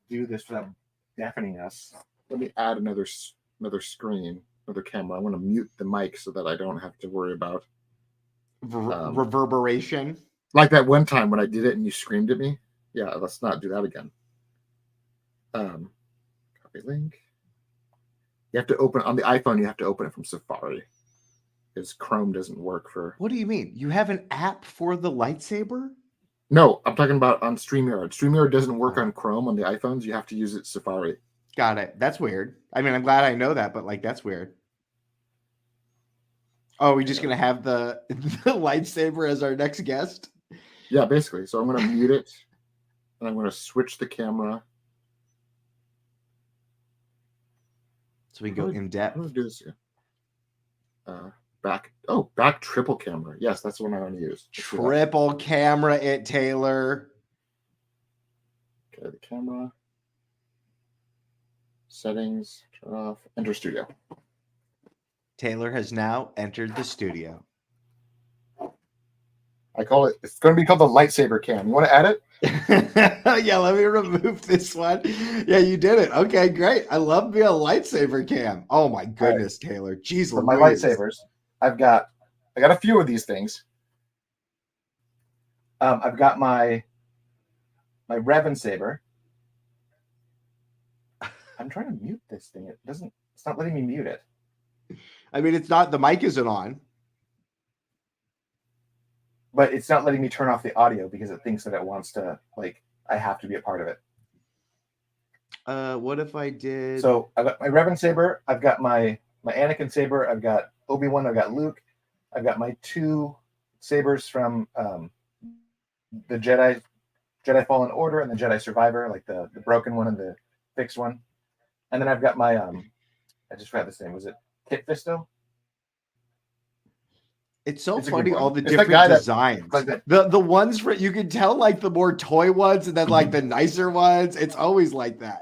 do this without deafening us. Let me add another screen, another camera. I want to mute the mic so that I don't have to worry about reverberation. Like that one time when I did it and you screamed at me. Yeah, let's not do that again. Copy link. You have to open on the iPhone. You have to open it from Safari because Chrome doesn't work for. What do you mean? You have an app for the lightsaber? No, I'm talking about on StreamYard. StreamYard doesn't work on Chrome on the iPhones. You have to use it Safari. Got it. That's weird. I mean, I'm glad I know that, but like that's weird. Oh, we're just gonna have the lightsaber as our next guest? Yeah, basically. So I'm gonna mute it, and I'm gonna switch the camera. So we can go in depth. I'm gonna do this here. Back triple camera. Yes, that's the one I want to use. Triple camera it, Taylor. Okay, the camera. Settings, turn off, enter studio. Taylor has now entered the studio. I call it, it's going to be called the lightsaber cam. You want to add it? Yeah, let me remove this one. Yeah, you did it. Okay, great. I love being a lightsaber cam. Oh my goodness, right. Taylor. Jeez, for my lightsabers, I got a few of these things. I've got my Revan saber. I'm trying to mute this thing. It's not letting me mute it. I mean, it's not, the mic isn't on. But it's not letting me turn off the audio because it thinks that it wants to, like, I have to be a part of it. What if I did? So I've got my Revan saber. I've got my Anakin saber. I've got Obi-Wan. I've got Luke. I've got my 2 sabers from the Jedi Fallen Order and the Jedi Survivor, like the broken one and the fixed one. And then I've got my I just forgot this name. Was it Kit Fisto? It's funny, all the different designs. Like the ones for, you can tell like the more toy ones and then like the nicer ones. It's always like that.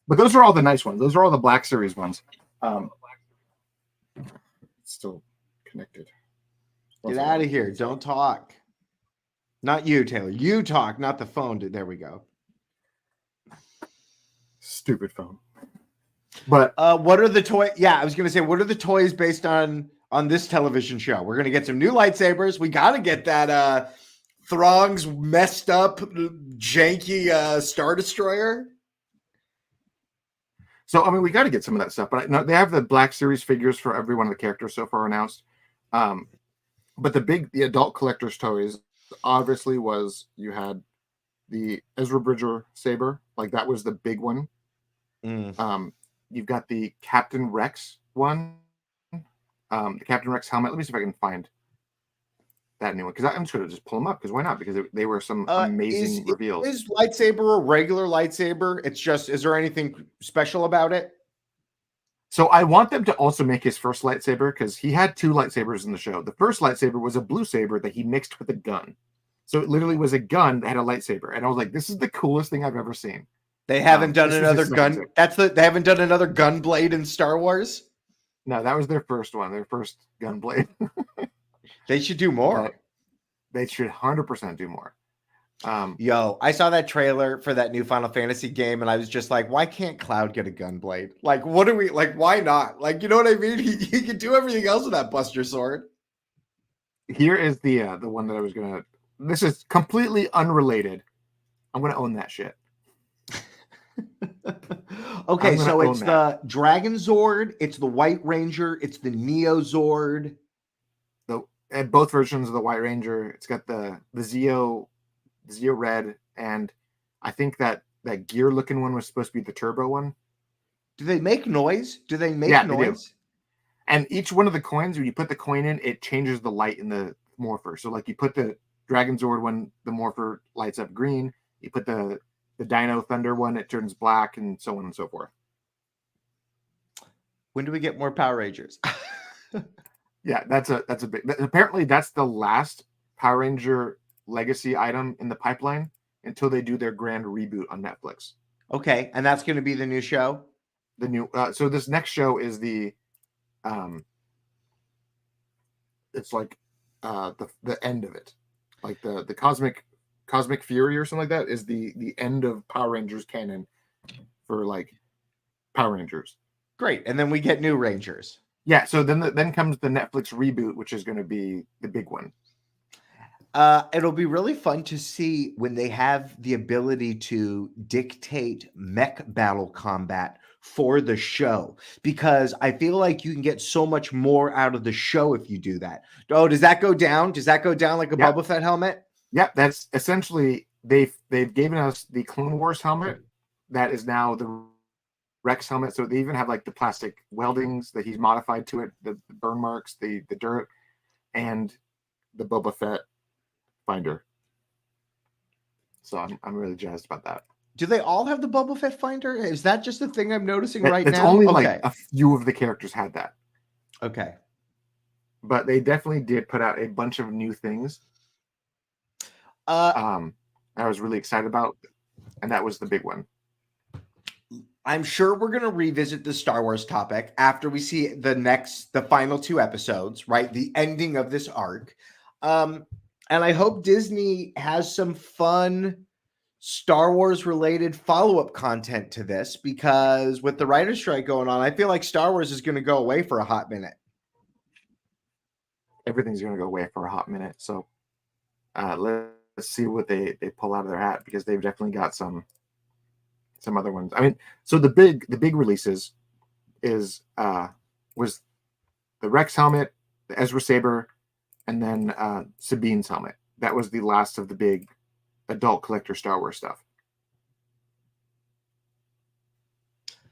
But those are all the nice ones. Those are all the Black Series ones. It's still connected. Get out of here. Don't talk. Not you, Taylor. You talk, not the phone. There we go. Stupid phone. But what are the toys? Yeah, I was going to say, what are the toys based on this television show? We're going to get some new lightsabers. We got to get that Throng's messed up, janky Star Destroyer. So, I mean, we got to get some of that stuff. But they have the Black Series figures for every one of the characters so far announced. But the adult collector's toys, obviously, was you had the Ezra Bridger saber. Like, that was the big one. You've got the Captain Rex one. The Captain Rex helmet. Let me see if I can find that new one, because I'm just going to just pull them up, because why not? Because they were some amazing reveals. Is lightsaber a regular lightsaber? It's just, is there anything special about it? So I want them to also make his first lightsaber, because he had 2 lightsabers in the show. The first lightsaber was a blue saber that he mixed with a gun. So it literally was a gun that had a lightsaber. And I was like, this is the coolest thing I've ever seen. They haven't done another gun. They haven't done another gun blade in Star Wars. No, that was their first one, their first gun blade. They should do more. They should 100% do more. Yo, I saw that trailer for that new Final Fantasy game, and I was just like, why can't Cloud get a gun blade? Like, what do we, like, why not? Like, you know what I mean? He can do everything else with that Buster Sword. Here is the one that I was going to, this is completely unrelated. I'm going to own that shit. Okay, so own it's that. the Dragon Zord, it's the White Ranger, it's the Neo Zord. And both versions of the White Ranger. It's got the Zeo Red, and I think that gear looking one was supposed to be the turbo one. Do they make noise? Do they make Yeah, they do. noise? And each one of the coins, when you put the coin in, it changes the light in the morpher. So like you put the Dragon Zord when the morpher lights up green, you put the Dino Thunder one, it turns black, and so on and so forth. When do we get more Power Rangers? Yeah, that's a big. Apparently, that's the last Power Ranger legacy item in the pipeline until they do their grand reboot on Netflix. Okay, and that's going to be the new show. The new. So this next show is it's like the end of it, like the Cosmic Fury or something like that is the end of Power Rangers canon for like Power Rangers. Great, and then we get new Rangers. Yeah, so then comes the Netflix reboot, which is going to be the big one. It'll be really fun to see when they have the ability to dictate mech battle combat for the show, because I feel like you can get so much more out of the show if you do that. Oh, does that go down? Does that go down like a Boba Fett helmet? Yeah, that's essentially they've given us the Clone Wars helmet that is now the Rex helmet. So they even have like the plastic weldings that he's modified to it, the burn marks, the dirt, and the Boba Fett finder. So I'm really jazzed about that. Do they all have the Boba Fett finder? Is that just the thing I'm noticing right it's now? only like a few of the characters had that. Okay. But they definitely did put out a bunch of new things. I was really excited about, and that was the big one. I'm sure we're going to revisit the Star Wars topic after we see the final 2 episodes, right? The ending of this arc. And I hope Disney has some fun Star Wars related follow-up content to this, because with the writer's strike going on, I feel like Star Wars is going to go away for a hot minute. Everything's going to go away for a hot minute. So let's see what they pull out of their hat, because they've definitely got some other ones. I mean, so the big releases was the Rex helmet, the Ezra Saber, and then Sabine's helmet. That was the last of the big adult collector Star Wars stuff.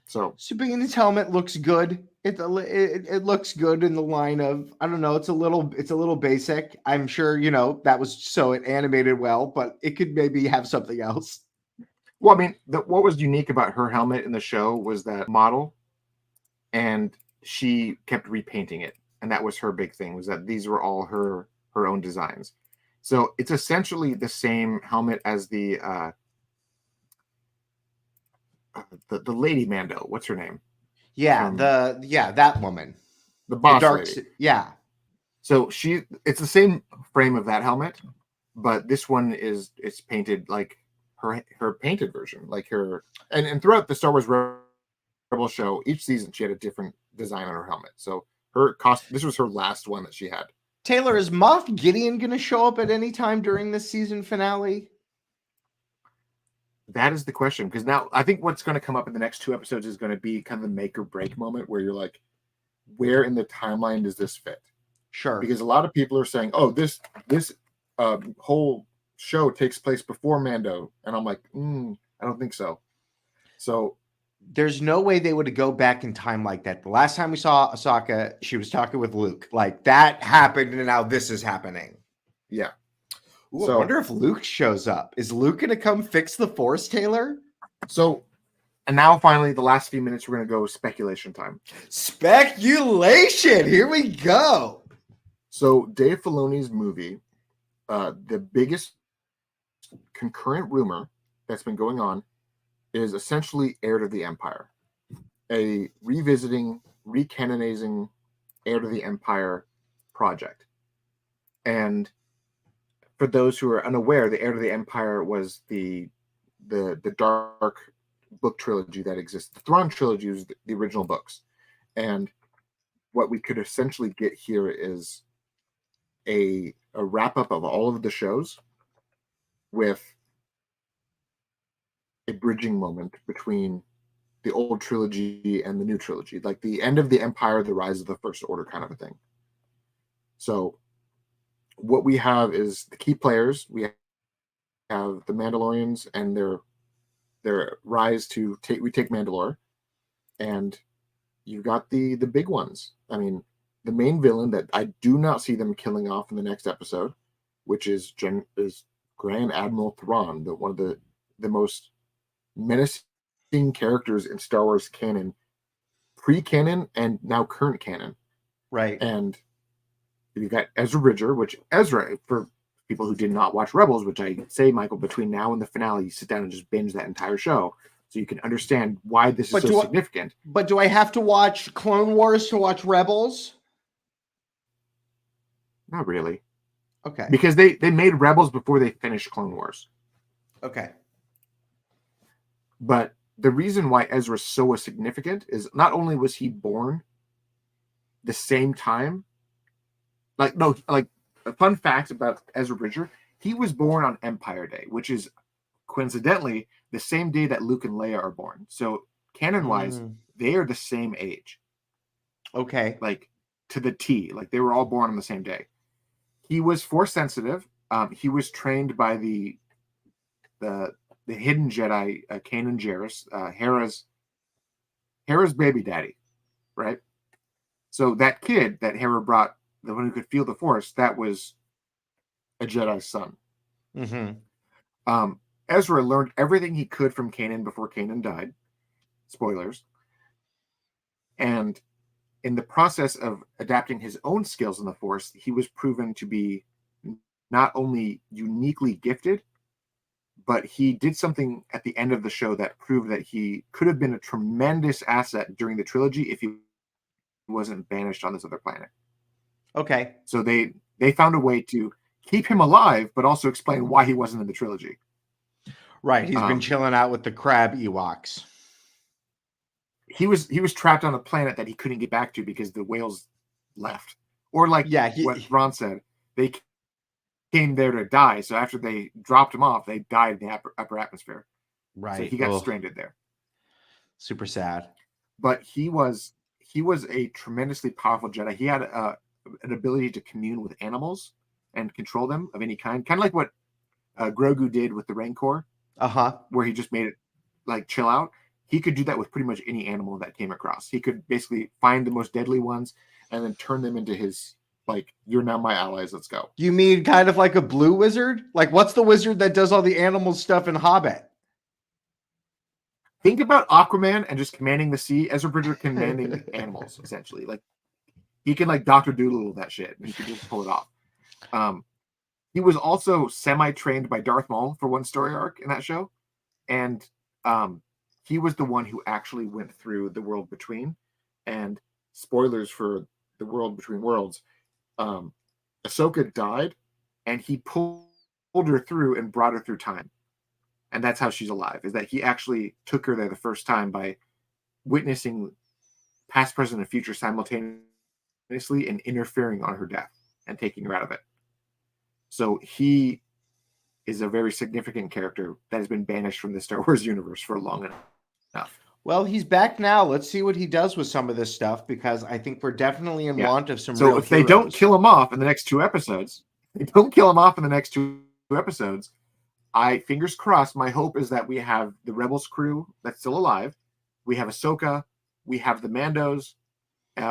So Sabine's helmet looks good. It looks good in the line of, I don't know, it's a little basic. I'm sure, that was so it animated well, but it could maybe have something else. Well, I mean, what was unique about her helmet in the show was that model, and she kept repainting it, and that was her big thing, was that these were all her own designs. So it's essentially the same helmet as the Lady Mando. What's her name? Yeah, that woman, the boss lady. Yeah. So it's the same frame of that helmet, but this one it's painted like her painted version, like her, and throughout the Star Wars Rebel show, each season she had a different design on her helmet. So this was her last one that she had. Taylor, is Moff Gideon going to show up at any time during this season finale? That is the question, because now I think what's going to come up in the next 2 episodes is going to be kind of the make or break moment where you're like, where in the timeline does this fit? Sure. Because a lot of people are saying, oh, this whole show takes place before Mando, and I'm like, I don't think so. So there's no way they would go back in time like that. The last time we saw Ahsoka, she was talking with Luke. Like, that happened, and now this is happening. Yeah. Ooh, I wonder if Luke shows up. Is Luke going to come fix the Force, Taylor? So, and now finally, the last few minutes, we're going to go speculation time. Speculation! Here we go. So, Dave Filoni's movie, the biggest concurrent rumor that's been going on is essentially Heir to the Empire, a recanonizing Heir to the Empire project. And for those who are unaware, the Heir to the Empire was the dark book trilogy that exists. The Thrawn trilogy was the original books, and what we could essentially get here is a wrap up of all of the shows with a bridging moment between the old trilogy and the new trilogy, like the end of the Empire, the rise of the First Order kind of a thing. So what we have is the key players. We have the Mandalorians and their rise to take Mandalore, and you've got the big ones. I mean, the main villain that I do not see them killing off in the next episode, which is Grand Admiral Thrawn, one of the most menacing characters in Star Wars canon, pre-canon and now current canon. Right. And you've got Ezra Bridger, which Ezra, for people who did not watch Rebels, which I say, Michael, between now and the finale, you sit down and just binge that entire show so you can understand why this is so significant. But do I have to watch Clone Wars to watch Rebels? Not really. Okay. Because they made Rebels before they finished Clone Wars. Okay. But the reason why Ezra is so significant is not only was he born the same time, fun facts about Ezra Bridger, he was born on Empire Day, which is coincidentally the same day that Luke and Leia are born. So canon-wise, they are the same age. Okay. Like to the T. Like they were all born on the same day. He was Force sensitive. He was trained by the hidden Jedi, Kanan Jarrus, Hera's baby daddy, right? So that kid that Hera brought, the one who could feel the Force, that was a Jedi's son. Mm-hmm. Ezra learned everything he could from Kanan before Kanan died. Spoilers. And in the process of adapting his own skills in the Force, he was proven to be not only uniquely gifted, but he did something at the end of the show that proved that he could have been a tremendous asset during the trilogy if he wasn't banished on this other planet. Okay. So they found a way to keep him alive, but also explain why he wasn't in the trilogy. Right. He's been chilling out with the crab Ewoks. He was trapped on a planet that he couldn't get back to because the whales left. Or what Ron said, they came there to die. So after they dropped him off, they died in the upper atmosphere. Right. So he got stranded there. Super sad. But he was a tremendously powerful Jedi. He had an ability to commune with animals and control them of any kind of like what Grogu did with the Rancor. Where he just made it like chill out. He could do that with pretty much any animal that came across. He could basically find the most deadly ones and then turn them into his, like, you're now my allies, let's go. You mean kind of like a blue wizard? Like, what's the wizard that does all the animal stuff in Hobbit? Think about Aquaman and just commanding the sea. Ezra Bridger commanding animals, essentially. Like, he can, like, Dr. Doolittle that shit. And he could just pull it off. He was also semi-trained by Darth Maul for one story arc in that show. And he was the one who actually went through the World Between. And spoilers for the World Between Worlds, Ahsoka died, and he pulled her through and brought her through time. And that's how she's alive, is that he actually took her there the first time by witnessing past, present, and future simultaneously and interfering on her death and taking her out of it. So he is a very significant character that has been banished from the Star Wars universe for long enough. Well, he's back now. Let's see what he does with some of this stuff, because I think we're definitely in want of some real heroes. They don't kill him off in the next two episodes, fingers crossed, my hope is that we have the Rebels crew that's still alive. We have Ahsoka. We have the Mandos.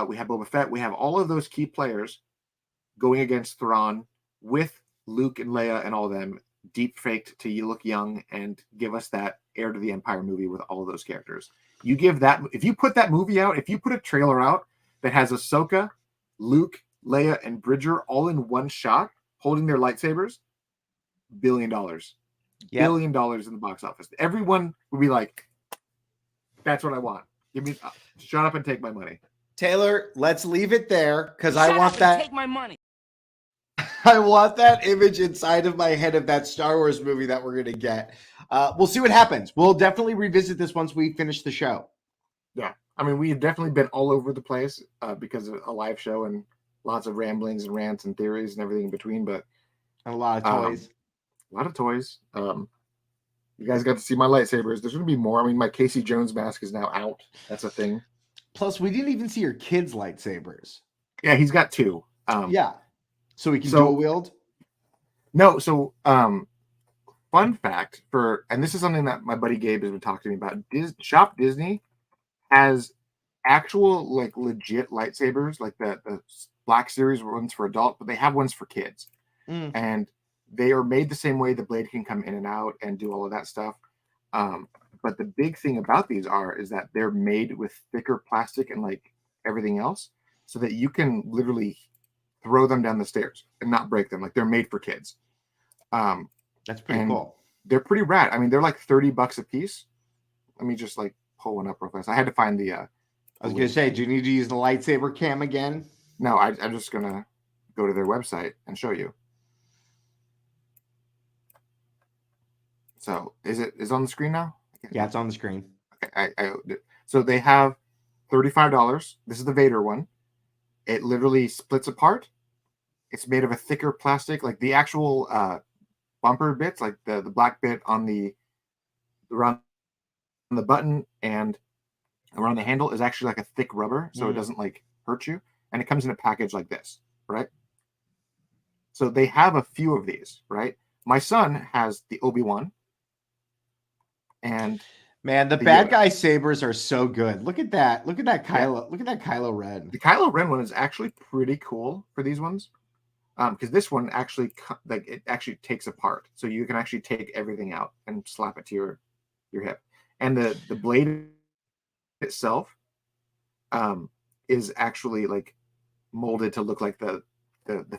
We have Boba Fett. We have all of those key players going against Thrawn with Luke and Leia and all of them deep faked to look young and give us that Heir to the Empire movie with all of those characters. You give that, if you put that movie out, if you put a trailer out that has Ahsoka, Luke, Leia, and Bridger all in one shot holding their lightsabers, $1 billion. $1 billion in the box office. Everyone would be like, that's what I want. Give me, shut up and take my money. Taylor, let's leave it there, because I want that. Take my money. I want that image inside of my head of that Star Wars movie that we're going to get. We'll see what happens. We'll definitely revisit this once we finish the show. Yeah. I mean, we've definitely been all over the place because of a live show and lots of ramblings and rants and theories and everything in between, but and a lot of toys. You guys got to see my lightsabers. There's going to be more. I mean, my Casey Jones mask is now out. That's a thing. Plus, we didn't even see your kids' lightsabers. Yeah, he's got two. Yeah. So we can dual wield? No, so fun fact and this is something that my buddy Gabe has been talking to me about. Shop Disney has actual like legit lightsabers, like the Black Series ones for adult, but they have ones for kids. And they are made the same way. The blade can come in and out and do all of that stuff. But the big thing about these is that they're made with thicker plastic and like everything else, so that you can literally throw them down the stairs and not break them. Like they're made for kids. That's pretty cool. They're pretty rad. I mean, they're like $30 a piece. Let me just like pull one up real fast. I had to find the. I was gonna say, do you need to use the lightsaber cam again? No, I'm just gonna go to their website and show you. So is it on the screen now? Yeah, it's on the screen. Okay, so they have $35. This is the Vader one. It literally splits apart. It's made of a thicker plastic, like the actual bumper bits, like the black bit on around the button and around the handle is actually like a thick rubber, so it doesn't like hurt you. And it comes in a package like this, right? So they have a few of these, right? My son has the Obi-Wan. And man, the bad guy sabers are so good. Look at that. Look at that Kylo. Yeah. Look at that Kylo Ren. The Kylo Ren one is actually pretty cool for these ones. Because this one actually it actually takes apart. So you can actually take everything out and slap it to your hip. And the blade itself is actually like molded to look like the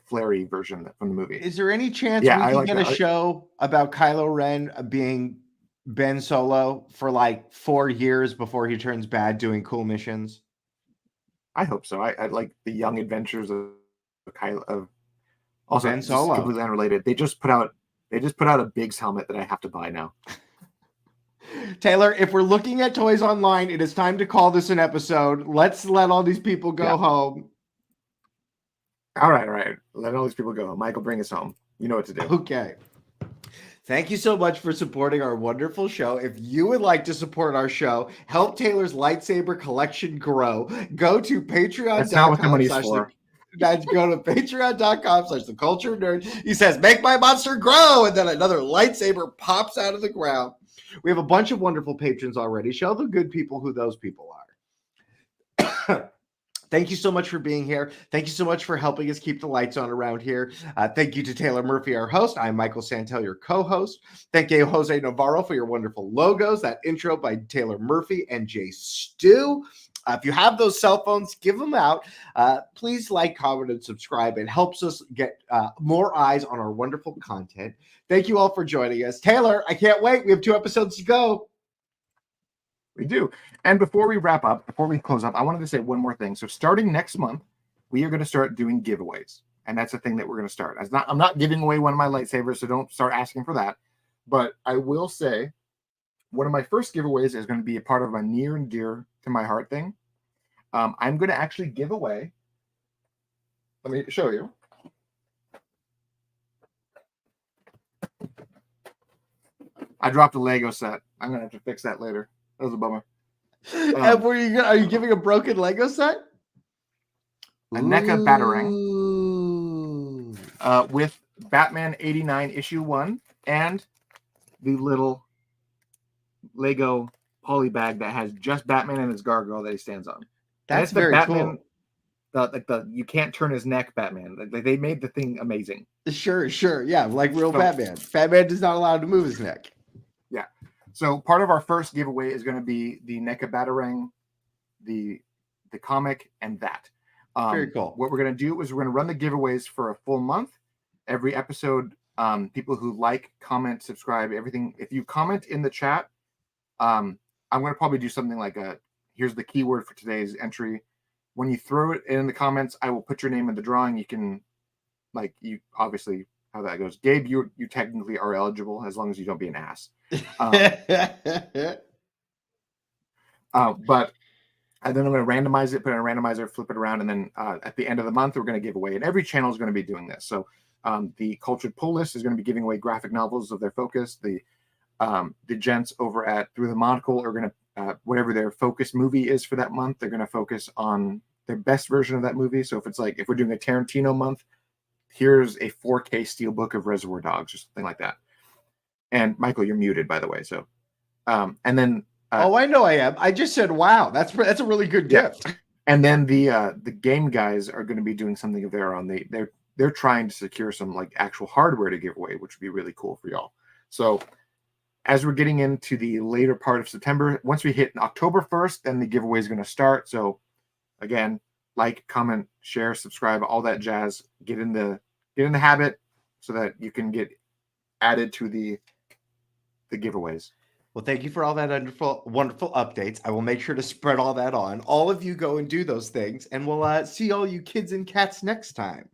flary version from the movie. Is there any chance we can get a show about Kylo Ren being Ben Solo for like 4 years before he turns bad doing cool missions? I hope so. I like the young adventures of Kylo. Also, Ben Solo. Completely unrelated. They just put out a Biggs helmet that I have to buy now. Taylor, if we're looking at toys online, it is time to call this an episode. Let's let all these people go home. All right. Let all these people go. Michael, bring us home. You know what to do. Okay. Thank you so much for supporting our wonderful show. If you would like to support our show, help Taylor's lightsaber collection grow, go to patreon.com. That's not what the money's for. Go to patreon.com/theculturenerd. He says, make my monster grow. And then another lightsaber pops out of the ground. We have a bunch of wonderful patrons already. Show the good people who those people are. Thank you so much for being here. Thank you so much for helping us keep the lights on around here. Thank you to Taylor Murphy, our host. I'm Michael Santel, your co-host. Thank you, Jose Navarro, for your wonderful logos. That intro by Taylor Murphy and Jay Stu. If you have those cell phones, give them out. Please like, comment, and subscribe. It helps us get more eyes on our wonderful content. Thank you all for joining us. Taylor, I can't wait. We have 2 episodes to go. We do. And before we wrap up, before we close up, I wanted to say one more thing. So starting next month, we are going to start doing giveaways. And that's the thing that we're going to start. I'm not giving away one of my lightsabers, so don't start asking for that. But I will say one of my first giveaways is going to be a part of my near and dear to my heart thing. I'm going to actually give away. Let me show you. I dropped a Lego set. I'm going to have to fix that later. That was a bummer. Are you giving a broken Lego set? A NECA Batarang with Batman 89 issue 1 and the little Lego poly bag that has just Batman and his gargoyle that he stands on. That's very Batman, cool. The you can't turn his neck Batman. Like they made the thing amazing. Sure. Yeah, like real Batman. Batman is not allowed to move his neck. Yeah. So part of our first giveaway is going to be the NECA Batarang, the comic, and that. Very cool. What we're going to do is we're going to run the giveaways for a full month. Every episode, people who like, comment, subscribe, everything. If you comment in the chat, I'm going to probably do something like here's the keyword for today's entry. When you throw it in the comments, I will put your name in the drawing. You can, you obviously how that goes. Gabe, you technically are eligible as long as you don't be an ass. But and then I'm going to randomize it, put it in a randomizer, flip it around, and then at the end of the month, we're going to give away. And every channel is going to be doing this. So the Cultured Pull List is going to be giving away graphic novels of their focus. The The gents over at Through the Monocle are going to, whatever their focus movie is for that month, they're going to focus on their best version of that movie. So if it's like, if we're doing a Tarantino month, here's a 4K steelbook of Reservoir Dogs or something like that. And Michael, you're muted, by the way. So, and then. Oh, I know I am. I just said, wow, that's a really good gift. And then the game guys are going to be doing something of their own. They're trying to secure some like actual hardware to give away, which would be really cool for y'all. So as we're getting into the later part of September, once we hit October 1st, then the giveaway is going to start. So again, like, comment, share, subscribe, all that jazz. Get in the habit so that you can get added to the giveaways. Well, thank you for all that wonderful updates. I will make sure to spread all that on. All of you go and do those things, and we'll see all you kids and cats next time.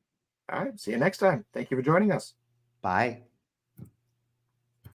All right. See you next time. Thank you for joining us. Bye.